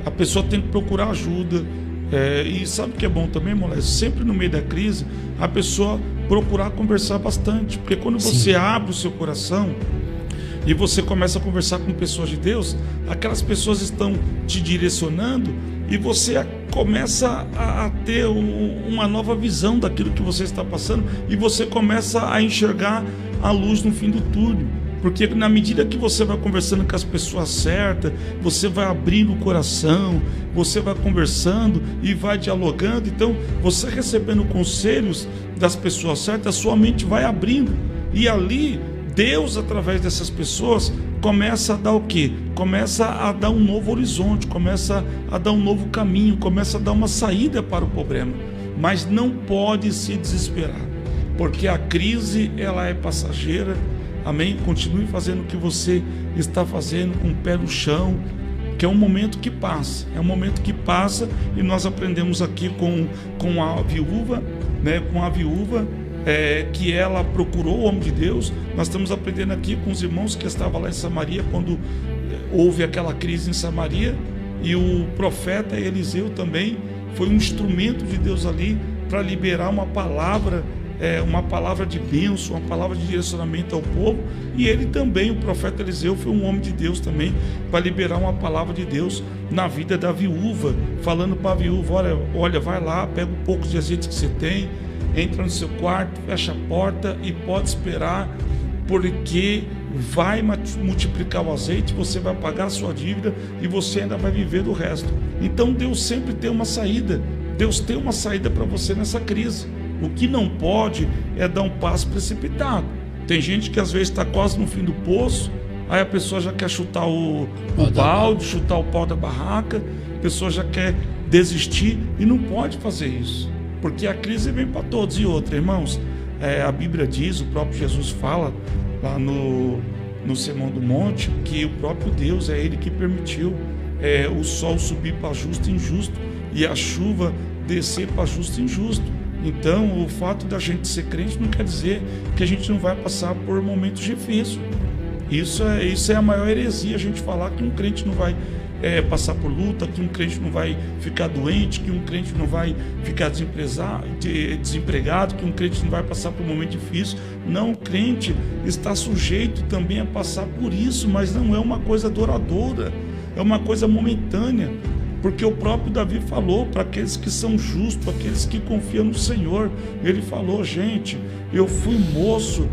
a pessoa tem que procurar ajuda. E sabe o que é bom também, moleque? Sempre no meio da crise, a pessoa procurar conversar bastante. Porque quando você abre o seu coração e você começa a conversar com pessoas de Deus, aquelas pessoas estão te direcionando e você começa a ter uma nova visão daquilo que você está passando e você começa a enxergar a luz no fim do túnel. Porque na medida que você vai conversando com as pessoas certas, você vai abrindo o coração, você vai conversando e vai dialogando. Então, você recebendo conselhos das pessoas certas, a sua mente vai abrindo. E ali, Deus, através dessas pessoas, começa a dar o quê? Começa a dar um novo horizonte, começa a dar um novo caminho, começa a dar uma saída para o problema. Mas não pode se desesperar. porque a crise ela é passageira. Amém? Continue fazendo o que você está fazendo com o pé no chão, que é um momento que passa, e nós aprendemos aqui com a viúva, né? Com a viúva, que ela procurou o homem de Deus. Nós estamos aprendendo aqui com os irmãos que estavam lá em Samaria, quando houve aquela crise em Samaria, e o profeta Eliseu também foi um instrumento de Deus ali para liberar uma palavra de bênção, uma palavra de direcionamento ao povo. E ele também, o profeta Eliseu, foi um homem de Deus também, para liberar uma palavra de Deus na vida da viúva, falando para a viúva: olha, vai lá, pega um pouco de azeite que você tem, entra no seu quarto, fecha a porta e pode esperar, porque vai multiplicar o azeite, você vai pagar a sua dívida e você ainda vai viver do resto. Então Deus sempre tem uma saída. Deus tem uma saída para você nessa crise. O que não pode é dar um passo precipitado. Tem gente que às vezes está quase no fim do poço, aí a pessoa já quer chutar o balde, chutar o pau da barraca, a pessoa já quer desistir, e não pode fazer isso, porque a crise vem para todos. E outra, irmãos, a Bíblia diz, o próprio Jesus fala lá no Sermão do Monte, que o próprio Deus é Ele que permitiu o sol subir para justo e injusto, e a chuva descer para justo e injusto. Então, o fato da gente ser crente não quer dizer que a gente não vai passar por momentos difíceis. Isso é a maior heresia, a gente falar que um crente não vai passar por luta, que um crente não vai ficar doente, que um crente não vai ficar desempregado, que um crente não vai passar por um momento difícil. Não, o crente está sujeito também a passar por isso, mas não é uma coisa duradoura, é uma coisa momentânea. Porque o próprio Davi falou para aqueles que são justos, aqueles que confiam no Senhor. Ele falou: gente, eu fui moço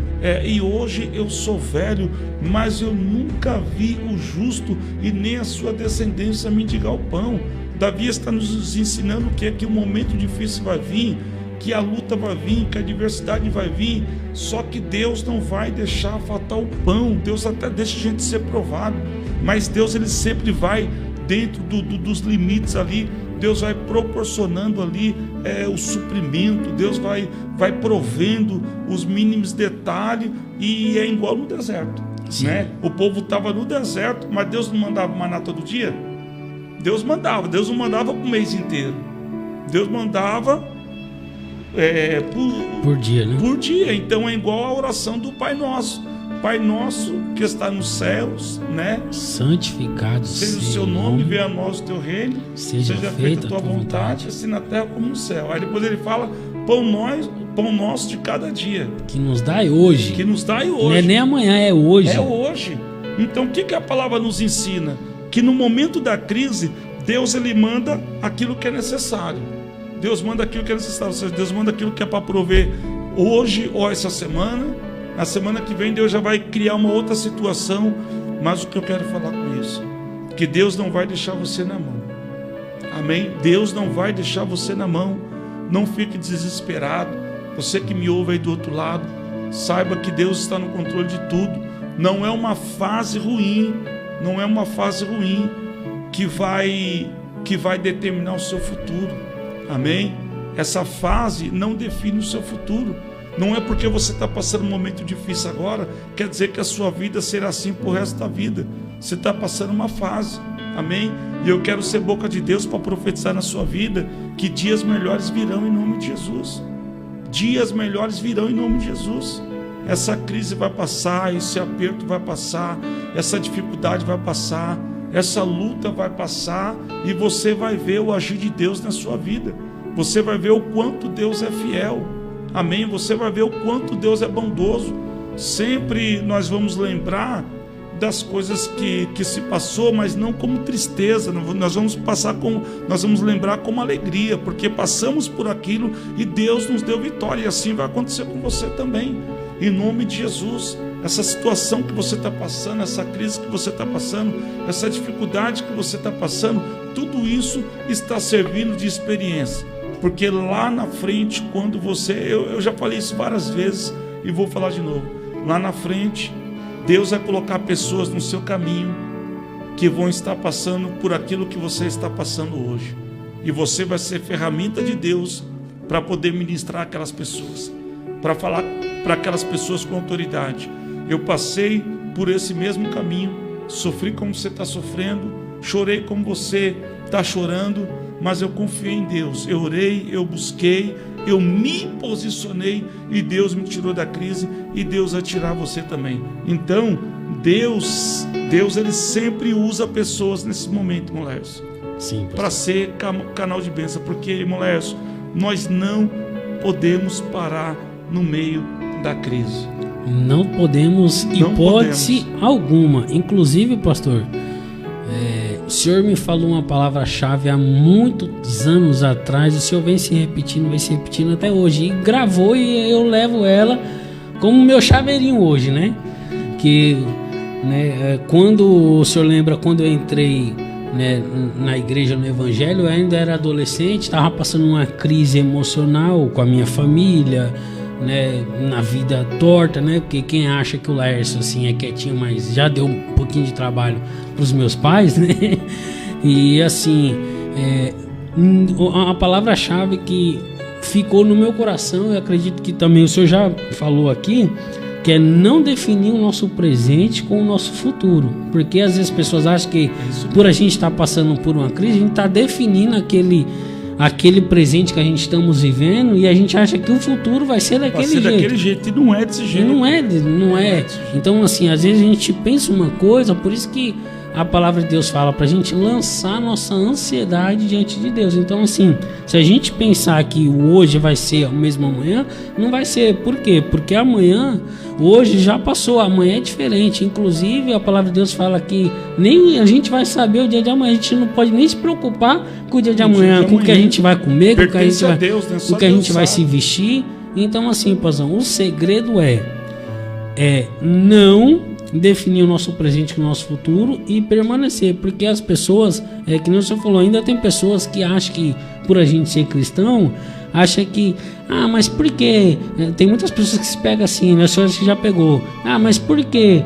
e hoje eu sou velho, mas eu nunca vi o justo e nem a sua descendência mendigar o pão. Davi está nos ensinando o que é que o momento difícil vai vir, que a luta vai vir, que a adversidade vai vir, só que Deus não vai deixar faltar o pão. Deus até deixa a gente ser provado, mas Deus, ele sempre vai dentro dos limites ali. Deus vai proporcionando ali o suprimento, Deus vai provendo os mínimos detalhes, e é igual no deserto, né? O povo estava no deserto, mas Deus não mandava maná todo dia? Deus não mandava para o mês inteiro, Deus mandava por dia, né? Por dia. Então é igual a oração do Pai Nosso: Pai nosso que está nos céus, né? Santificado seja o seu nome, venha a nós o teu reino, seja feita a tua vontade, assim na terra como no céu. Aí depois ele fala: pão nosso de cada dia, que nos dai hoje. Não é nem amanhã, é hoje. É hoje. Então o que a palavra nos ensina? Que no momento da crise, Deus, ele manda aquilo que é necessário. Deus manda aquilo que é necessário, ou seja, Deus manda aquilo que é para prover hoje ou essa semana. Na semana que vem Deus já vai criar uma outra situação. Mas o que eu quero falar com isso? Que Deus não vai deixar você na mão. Amém? Deus não vai deixar você na mão. Não fique desesperado. Você que me ouve aí do outro lado, saiba que Deus está no controle de tudo. Não é uma fase ruim, não é uma fase ruim que vai determinar o seu futuro. Amém? Essa fase não define o seu futuro. Não é porque você está passando um momento difícil agora, quer dizer que a sua vida será assim por resto da vida. Você está passando uma fase, amém? E eu quero ser boca de Deus para profetizar na sua vida que dias melhores virão em nome de Jesus. Dias melhores virão em nome de Jesus. Essa crise vai passar, esse aperto vai passar, essa dificuldade vai passar, essa luta vai passar, e você vai ver o agir de Deus na sua vida. Você vai ver o quanto Deus é fiel. Amém? Você vai ver o quanto Deus é bondoso. Sempre nós vamos lembrar das coisas que se passou, mas não como tristeza. Nós vamos lembrar como alegria, porque passamos por aquilo e Deus nos deu vitória. E assim vai acontecer com você também, em nome de Jesus. Essa situação que você está passando, essa crise que você está passando, essa dificuldade que você está passando, tudo isso está servindo de experiência. Porque lá na frente, quando eu já falei isso várias vezes e vou falar de novo. Lá na frente, Deus vai colocar pessoas no seu caminho que vão estar passando por aquilo que você está passando hoje. E você vai ser ferramenta de Deus para poder ministrar aquelas pessoas. para falar para aquelas pessoas com autoridade. Eu passei por esse mesmo caminho, sofri como você está sofrendo, chorei como você está chorando, mas eu confiei em Deus, eu orei, eu busquei, eu me posicionei e Deus me tirou da crise e Deus vai tirar você também. Então, Deus ele sempre usa pessoas nesse momento, Molécio, para ser canal de bênção, porque, Molécio, nós não podemos parar no meio da crise. Não podemos, hipótese alguma. Inclusive, pastor, o senhor me falou uma palavra-chave há muitos anos atrás, o senhor vem se repetindo até hoje, e gravou, e eu levo ela como meu chaveirinho hoje, né? Que, né, quando o senhor lembra, quando eu entrei, né, na igreja, no evangelho, eu ainda era adolescente, estava passando uma crise emocional com a minha família, né, na vida torta, né? Porque quem acha que o Laércio assim é quietinho, mas já deu um pouquinho de trabalho para os meus pais, né? E assim, a palavra-chave que ficou no meu coração, eu acredito que também o senhor já falou aqui, que é não definir o nosso presente com o nosso futuro, porque às vezes as pessoas acham que por a gente estar passando por uma crise, a gente está definindo aquele presente que a gente estamos vivendo, e a gente acha que o futuro vai ser daquele jeito. E não é desse jeito. E não é. Então, assim, às vezes a gente pensa uma coisa, por isso que a palavra de Deus fala pra gente lançar nossa ansiedade diante de Deus. Então, assim, se a gente pensar que o hoje vai ser o mesmo amanhã, não vai ser. Por quê? Porque amanhã, hoje já passou, amanhã é diferente. Inclusive, a palavra de Deus fala que nem a gente vai saber o dia de amanhã. A gente não pode nem se preocupar com o dia de amanhã, com o que a gente vai comer, com o que a gente vai se vestir. Então, assim, Pazão, o segredo é não definir o nosso presente com o nosso futuro e permanecer, porque as pessoas, que nem o senhor falou, ainda tem pessoas que acham que por a gente ser cristão, acha que, mas por quê? Tem muitas pessoas que se pegam assim, né? O senhor já pegou, mas por quê?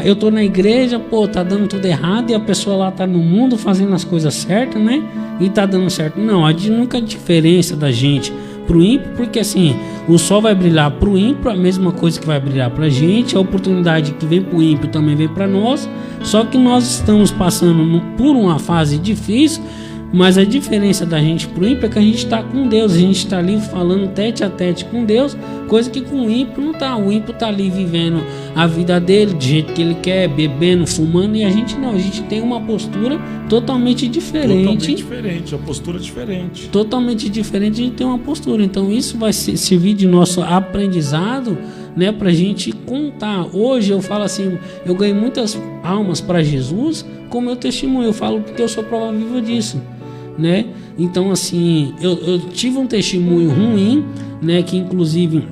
Eu tô na igreja, tá dando tudo errado, e a pessoa lá tá no mundo fazendo as coisas certas, né? E tá dando certo. Não, nunca a diferença da gente pro ímpio, porque assim, o sol vai brilhar pro ímpio, a mesma coisa que vai brilhar pra gente, a oportunidade que vem pro ímpio também vem pra nós, só que nós estamos passando por uma fase difícil, mas a diferença da gente pro ímpio é que a gente está com Deus, a gente está ali falando tete a tete com Deus, coisa que com o ímpio não tá. O ímpio tá ali vivendo a vida dele do jeito que ele quer, bebendo, fumando, e a gente não, a gente tem uma postura totalmente diferente, uma postura diferente. Totalmente diferente, a gente tem uma postura. Então isso vai servir de nosso aprendizado, né, pra gente contar. Hoje eu falo assim, eu ganhei muitas almas para Jesus com meu testemunho, eu falo porque eu sou prova viva disso, né? Então assim, eu tive um testemunho ruim, né, que inclusive,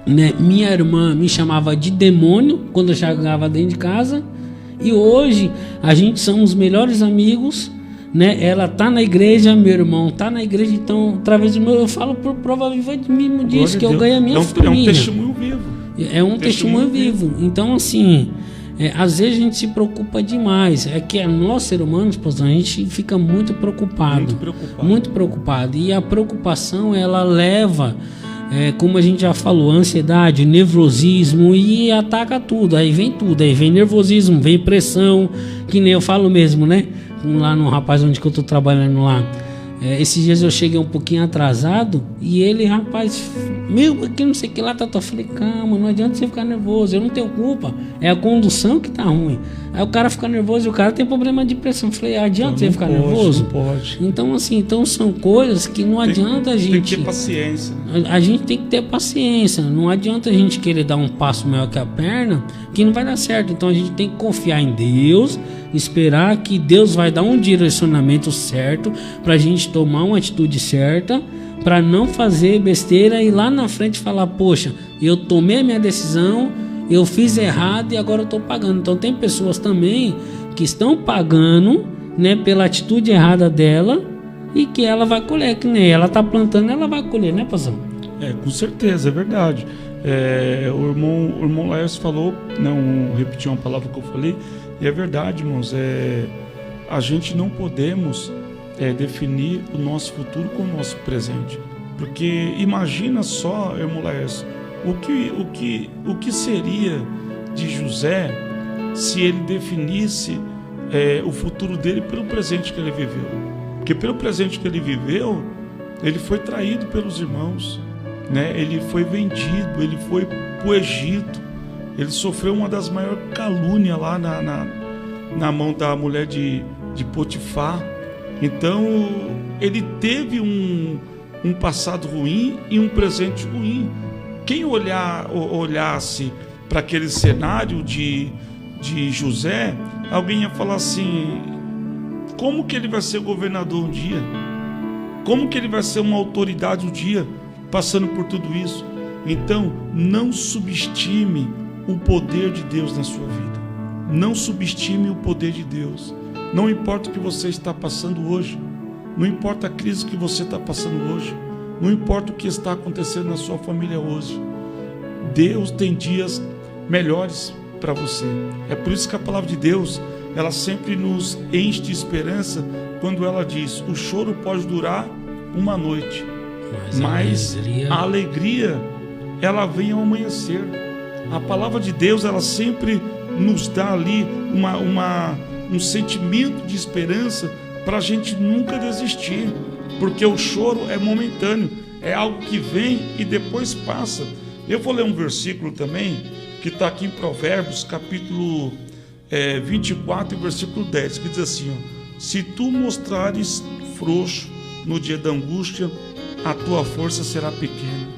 né, minha irmã me chamava de demônio quando eu chegava dentro de casa, e hoje a gente somos melhores amigos, né? Ela tá na igreja, meu irmão tá na igreja, então através do meu, eu falo por prova viva mesmo disso, que eu ganho a minha família. É um testemunho vivo. É um testemunho vivo. Então assim, às vezes a gente se preocupa demais. É que nós, seres humanos, a gente fica muito preocupado. Muito preocupado. E a preocupação, ela leva, como a gente já falou, ansiedade, nevrosismo, e ataca tudo. Aí vem tudo. Aí vem nervosismo, vem pressão, que nem eu falo mesmo, né? Lá no rapaz onde que eu tô trabalhando lá. Esses dias eu cheguei um pouquinho atrasado e ele, rapaz, que não sei o que lá, eu falei, calma, não adianta você ficar nervoso, eu não tenho culpa, é a condução que tá ruim. Aí o cara fica nervoso e o cara tem problema de pressão. Eu falei, adianta você ficar nervoso? Não pode. Então assim, são coisas que não adianta a gente... Tem que ter paciência. A gente tem que ter paciência, não adianta a gente querer dar um passo maior que a perna, que não vai dar certo. Então a gente tem que confiar em Deus, esperar que Deus vai dar um direcionamento certo pra gente tomar uma atitude certa, para não fazer besteira e lá na frente falar, poxa, eu tomei a minha decisão, eu fiz errado e agora eu estou pagando. Então tem pessoas também que estão pagando, né, pela atitude errada dela, e que ela vai colher, que nem ela está plantando, ela vai colher, né, Pazão? Com certeza, é verdade. O irmão Laércio falou, não repetiu uma palavra que eu falei, e é verdade, irmãos, a gente não podemos definir o nosso futuro com o nosso presente, porque imagina só, irmão Laércio, o que seria de José se ele definisse o futuro dele pelo presente que ele viveu? Porque pelo presente que ele viveu, ele foi traído pelos irmãos, né? Ele foi vendido, ele foi para o Egito, ele sofreu uma das maiores calúnias lá na mão da mulher de Potifar. Então ele teve um passado ruim e um presente ruim. Quem olhasse para aquele cenário de José, alguém ia falar assim: como que ele vai ser governador um dia? Como que ele vai ser uma autoridade um dia, passando por tudo isso? Então, não subestime o poder de Deus na sua vida. Não subestime o poder de Deus. Não importa o que você está passando hoje, não importa a crise que você está passando hoje, não importa o que está acontecendo na sua família hoje, Deus tem dias melhores para você. É por isso que a palavra de Deus, ela sempre nos enche de esperança quando ela diz: o choro pode durar uma noite, mas a alegria ela vem ao amanhecer. A palavra de Deus, ela sempre nos dá ali um sentimento de esperança para a gente nunca desistir, porque o choro é momentâneo, é algo que vem e depois passa. Eu vou ler um versículo também que está aqui em Provérbios, capítulo 24, versículo 10, que diz assim, ó: se tu mostrares frouxo no dia da angústia, a tua força será pequena.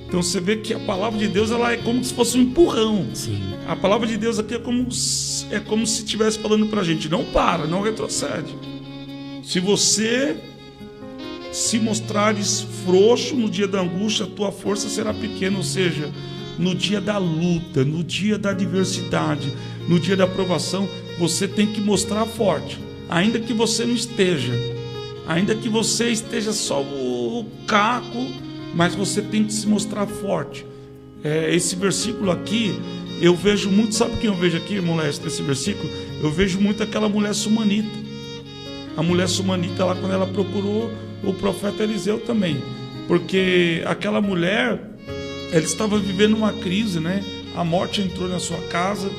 Então você vê que a palavra de Deus, ela é como se fosse um empurrão. Sim. A palavra de Deus aqui é como se estivesse falando para a gente: não para, não retrocede. Se você se mostrares frouxo no dia da angústia, a tua força será pequena. Ou seja, no dia da luta, no dia da adversidade, no dia da provação, você tem que mostrar forte. Ainda que você não esteja, ainda que você esteja só o caco, mas você tem que se mostrar forte. Esse versículo aqui, eu vejo muito, sabe quem eu vejo aqui, irmão Leste, nesse versículo? Eu vejo muito aquela mulher sumanita. A mulher sumanita lá, quando ela procurou o profeta Eliseu também. Porque aquela mulher, ela estava vivendo uma crise, né? A morte entrou na sua casa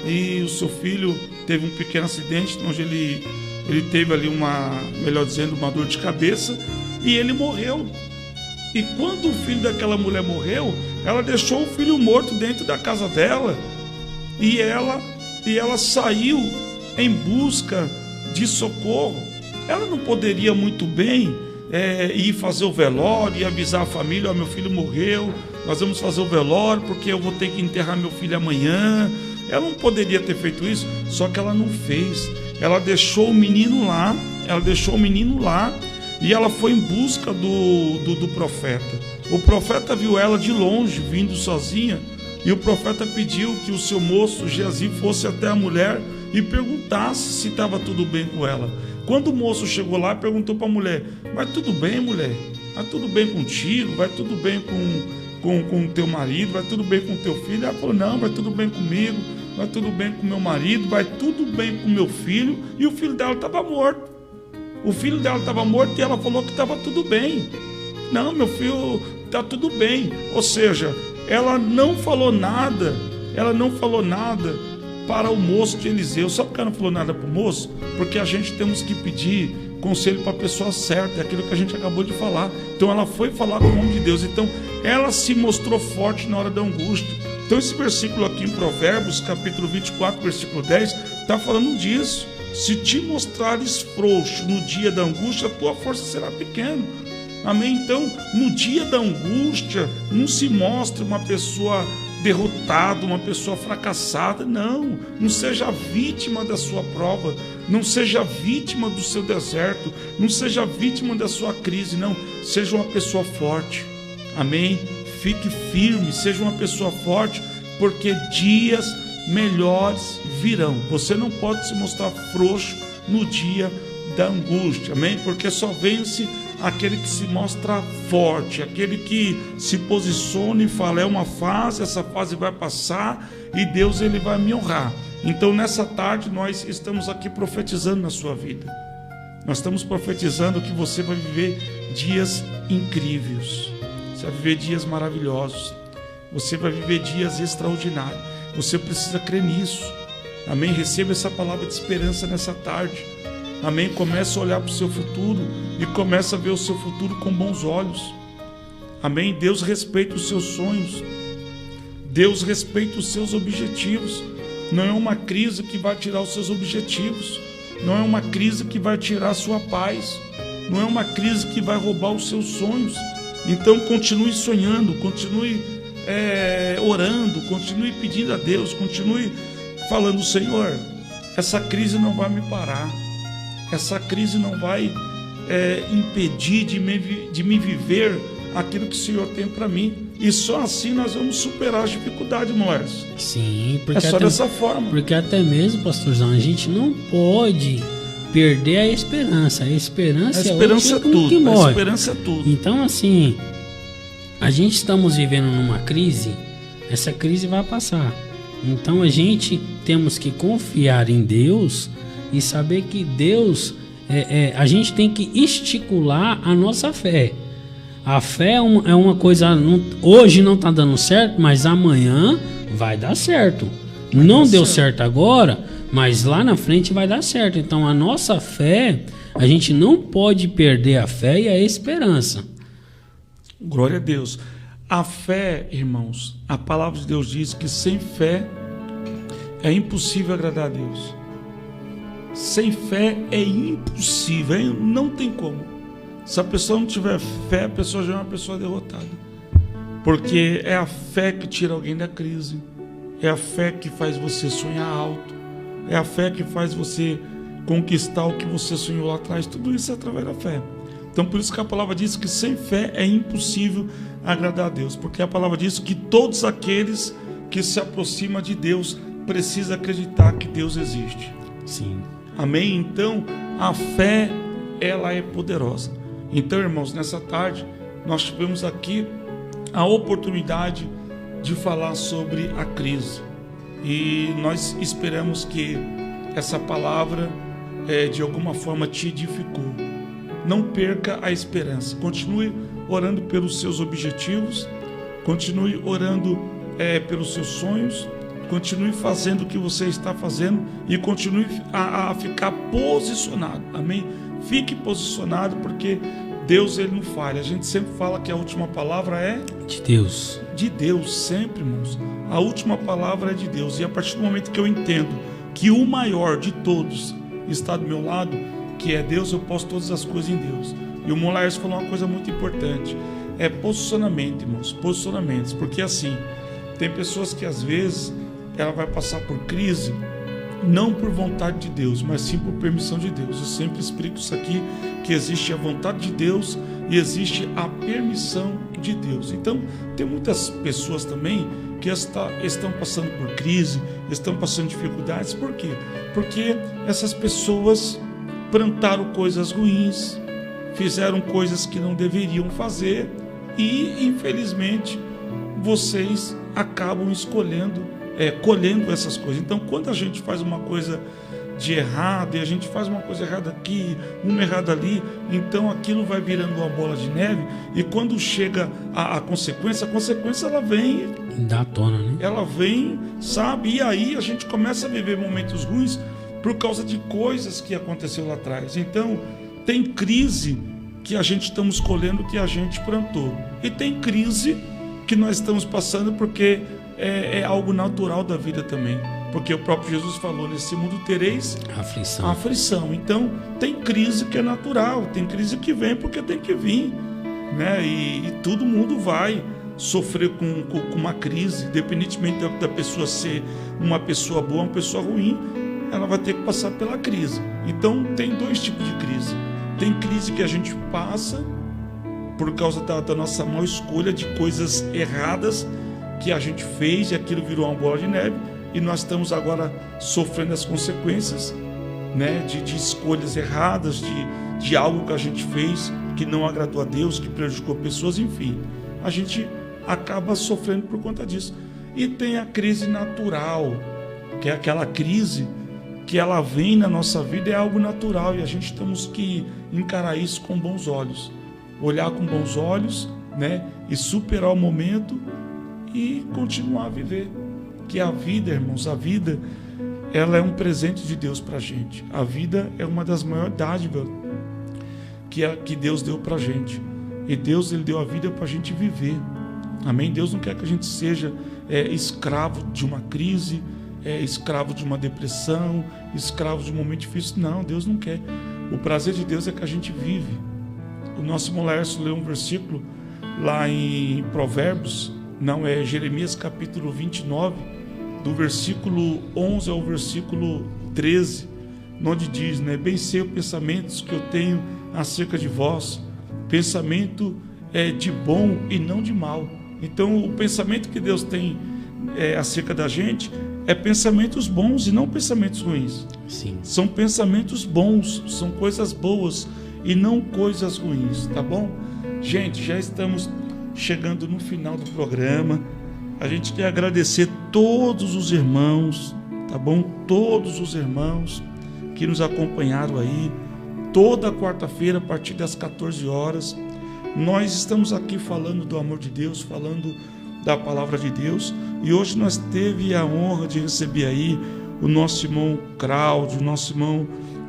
e o seu filho teve um pequeno acidente, onde ele teve ali melhor dizendo, uma dor de cabeça, e ele morreu. E quando o filho daquela mulher morreu, ela deixou o filho morto dentro da casa dela, e ela saiu em busca de socorro. Ela não poderia muito bem ir fazer o velório e avisar a família: ó, meu filho morreu, nós vamos fazer o velório porque eu vou ter que enterrar meu filho amanhã. Ela não poderia ter feito isso, só que ela não fez. Ela deixou o menino lá, e ela foi em busca do profeta. O profeta viu ela de longe, vindo sozinha, e o profeta pediu que o seu moço Geazi fosse até a mulher e perguntasse se estava tudo bem com ela. Quando o moço chegou lá, perguntou para a mulher: vai tudo bem, mulher? Vai tudo bem contigo? Vai tudo bem com o teu marido? Vai tudo bem com o teu filho? Ela falou: não, vai tudo bem comigo, vai tudo bem com meu marido, vai tudo bem com meu filho. E o filho dela estava morto. O filho dela estava morto e ela falou que estava tudo bem. Não, meu filho, está tudo bem. Ou seja, ela não falou nada para o moço de Eliseu. Sabe por que ela não falou nada para o moço? Porque a gente temos que pedir conselho para a pessoa certa, é aquilo que a gente acabou de falar. Então ela foi falar com o homem de Deus. Então ela se mostrou forte na hora da angústia. Então esse versículo aqui em Provérbios, capítulo 24, versículo 10, está falando disso. Se te mostrares frouxo no dia da angústia, a tua força será pequena. Amém? Então, no dia da angústia, não se mostre uma pessoa derrotada, uma pessoa fracassada. Não seja vítima da sua prova, não seja vítima do seu deserto, não seja vítima da sua crise, não. Seja uma pessoa forte. Amém? Fique firme, seja uma pessoa forte, porque dias melhores virão. Você não pode se mostrar frouxo no dia da angústia, amém? Porque só vence aquele que se mostra forte, aquele que se posiciona e fala: é uma fase, essa fase vai passar e Deus, ele vai me honrar. Então nessa tarde nós estamos aqui profetizando na sua vida. Nós estamos profetizando que você vai viver dias incríveis, você vai viver dias maravilhosos. Você vai viver dias extraordinários. Você precisa crer nisso. Amém? Receba essa palavra de esperança nessa tarde. Amém? Comece a olhar para o seu futuro e comece a ver o seu futuro com bons olhos. Amém? Deus respeita os seus sonhos. Deus respeita os seus objetivos. Não é uma crise que vai tirar os seus objetivos. Não é uma crise que vai tirar a sua paz. Não é uma crise que vai roubar os seus sonhos. Então continue sonhando, continue orando, continue pedindo a Deus, continue falando: Senhor, essa crise não vai me parar. Essa crise não vai impedir de me viver aquilo que o Senhor tem para mim. E só assim nós vamos superar as dificuldades, Moés. Sim, porque é só dessa forma. Porque até mesmo, pastorzão, a gente não pode perder a esperança. A esperança é tudo. Que morre. A esperança é tudo. Então, assim, a gente estamos vivendo numa crise. Essa crise vai passar. Então, a gente temos que confiar em Deus e saber que Deus, a gente tem que estimular a nossa fé. A fé é uma coisa, hoje não está dando certo, mas amanhã vai dar certo. Não deu certo agora, mas lá na frente vai dar certo. Então a nossa fé, a gente não pode perder a fé e a esperança. Glória a Deus. A fé, irmãos, a palavra de Deus diz que sem fé é impossível agradar a Deus. Sem fé é impossível, não tem como. Se a pessoa não tiver fé, a pessoa já é uma pessoa derrotada. Porque é a fé que tira alguém da crise. É a fé que faz você sonhar alto. É a fé que faz você conquistar o que você sonhou lá atrás. Tudo isso é através da fé. Então por isso que a palavra diz que sem fé é impossível agradar a Deus. Porque a palavra diz que todos aqueles que se aproximam de Deus precisam acreditar que Deus existe. Sim. Amém? Então a fé, ela é poderosa. Então, irmãos, nessa tarde nós tivemos aqui a oportunidade de falar sobre a crise. E nós esperamos que essa palavra de alguma forma te edificou. Não perca a esperança. Continue orando pelos seus objetivos. Continue orando pelos seus sonhos. Continue fazendo o que você está fazendo e continue a ficar posicionado. Amém? Fique posicionado, porque Deus, ele não falha. A gente sempre fala que a última palavra é de Deus. De Deus, sempre, irmãos. A última palavra é de Deus. E a partir do momento que eu entendo que o maior de todos está do meu lado, que é Deus, eu posso todas as coisas em Deus. E o Molares falou uma coisa muito importante. É posicionamento, irmãos. Posicionamentos. Porque assim, tem pessoas que às vezes ela vai passar por crise, não por vontade de Deus, mas sim por permissão de Deus. Eu sempre explico isso aqui, que existe a vontade de Deus e existe a permissão de Deus. Então, tem muitas pessoas também que estão passando por crise, estão passando dificuldades. Por quê? Porque essas pessoas plantaram coisas ruins, fizeram coisas que não deveriam fazer e, infelizmente, vocês acabam colhendo essas coisas. Então, quando a gente faz uma coisa de errado e a gente faz uma coisa errada aqui, uma errada ali, então aquilo vai virando uma bola de neve, e quando chega a consequência ela vem da tona, né? Ela vem, sabe? E aí a gente começa a viver momentos ruins por causa de coisas que aconteceu lá atrás. Então, tem crise que a gente estamos colhendo que a gente plantou, e tem crise que nós estamos passando porque é algo natural da vida também, porque o próprio Jesus falou: nesse mundo tereis aflição. Então tem crise que é natural, tem crise que vem porque tem que vir, né? E todo mundo vai sofrer com uma crise, independentemente da pessoa ser uma pessoa boa ou uma pessoa ruim, ela vai ter que passar pela crise. Então tem dois tipos de crise. Tem crise que a gente passa por causa da nossa má escolha, de coisas erradas que a gente fez, e aquilo virou uma bola de neve, e nós estamos agora sofrendo as consequências, né, de escolhas erradas, de algo que a gente fez que não agradou a Deus, que prejudicou pessoas, enfim. A gente acaba sofrendo por conta disso. E tem a crise natural, que é aquela crise que ela vem na nossa vida, é algo natural, e a gente temos que encarar isso com bons olhos, olhar com bons olhos, né, e superar o momento e continuar a viver. Que a vida, irmãos, a vida, ela é um presente de Deus para a gente. A vida é uma das maiores dádivas que Deus deu para a gente. E Deus, Ele deu a vida para a gente viver. Amém? Deus não quer que a gente seja escravo de uma crise, escravo de uma depressão, escravo de um momento difícil. Não, Deus não quer. O prazer de Deus é que a gente vive. O nosso irmão Laércio leu um versículo lá em Provérbios, não, é Jeremias capítulo 29, do versículo 11 ao versículo 13, onde diz, né, bem sei os pensamentos que eu tenho acerca de vós, pensamento de bom e não de mal. Então o pensamento que Deus tem acerca da gente é pensamentos bons e não pensamentos ruins. Sim. São pensamentos bons, são coisas boas e não coisas ruins, tá bom? Gente, já estamos chegando no final do programa. A gente quer agradecer todos os irmãos, tá bom? Todos os irmãos que nos acompanharam aí, toda quarta-feira a partir das 14 horas. Nós estamos aqui falando do amor de Deus, falando da palavra de Deus, e hoje nós teve a honra de receber aí o nosso irmão Cláudio, nosso irmão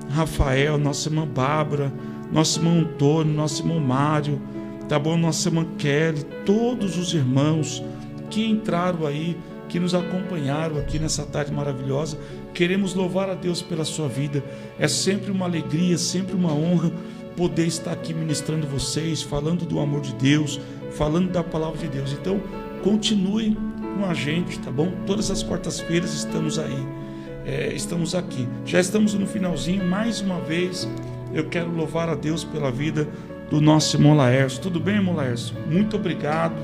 Rafael, nossa irmã Bárbara, nosso irmão Antônio, nosso irmão Mário, tá bom? Nossa irmã Kelly, todos os irmãos que entraram aí, que nos acompanharam aqui nessa tarde maravilhosa. Queremos louvar a Deus pela sua vida. É sempre uma alegria, sempre uma honra poder estar aqui ministrando vocês, falando do amor de Deus, falando da palavra de Deus. Então, continue com a gente, tá bom? Todas as quartas-feiras estamos aí, estamos aqui. Já estamos no finalzinho. Mais uma vez, eu quero louvar a Deus pela vida do nosso irmão Laércio. Tudo bem, irmão Laércio? Muito obrigado.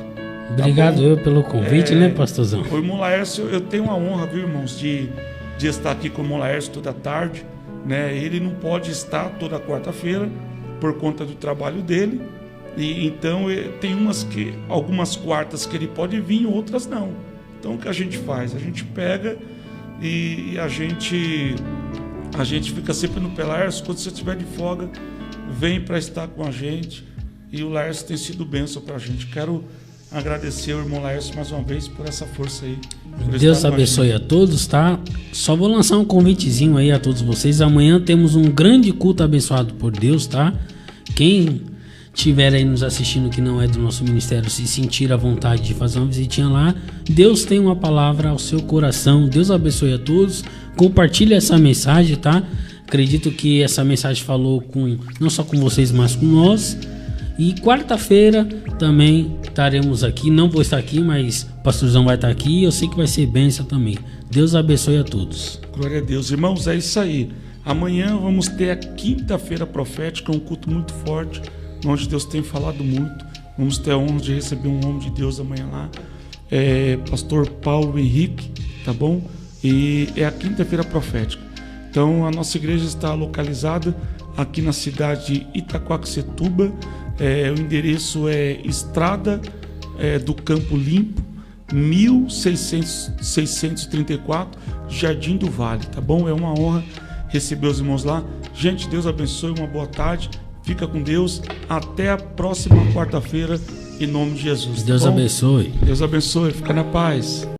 Obrigado tá eu pelo convite, né, pastorzão? O irmão Laércio, eu tenho a honra, viu, irmãos, de estar aqui com o irmão Laércio toda tarde, né? Ele não pode estar toda quarta-feira por conta do trabalho dele, e então tem algumas quartas que ele pode vir, outras não. Então o que a gente faz? A gente pega e a gente fica sempre no pé. Laércio, quando você estiver de folga, vem para estar com a gente, e o Laércio tem sido bênção para a gente. Quero agradecer ao irmão Laércio mais uma vez por essa força aí. Deus abençoe a todos, tá? Só vou lançar um convitezinho aí a todos vocês. Amanhã temos um grande culto abençoado por Deus, tá? Quem estiver aí nos assistindo que não é do nosso ministério, se sentir à vontade de fazer uma visitinha lá, Deus tem uma palavra ao seu coração. Deus abençoe a todos. Compartilhe essa mensagem, tá? Acredito que essa mensagem falou não só com vocês, mas com nós. E quarta-feira também estaremos aqui. Não vou estar aqui, mas o pastorzão vai estar aqui. Eu sei que vai ser bênção também. Deus abençoe a todos. Glória a Deus. Irmãos, é isso aí. Amanhã vamos ter a quinta-feira profética, um culto muito forte, onde Deus tem falado muito. Vamos ter a honra de receber um homem de Deus amanhã lá, pastor Paulo Henrique, tá bom? E é a quinta-feira profética. Então a nossa igreja está localizada aqui na cidade de Itaquaquecetuba. O endereço é Estrada do Campo Limpo, 1634, Jardim do Vale, tá bom? É uma honra receber os irmãos lá. Gente, Deus abençoe, uma boa tarde, fica com Deus, até a próxima quarta-feira, em nome de Jesus. Deus abençoe. Deus abençoe, fica na paz.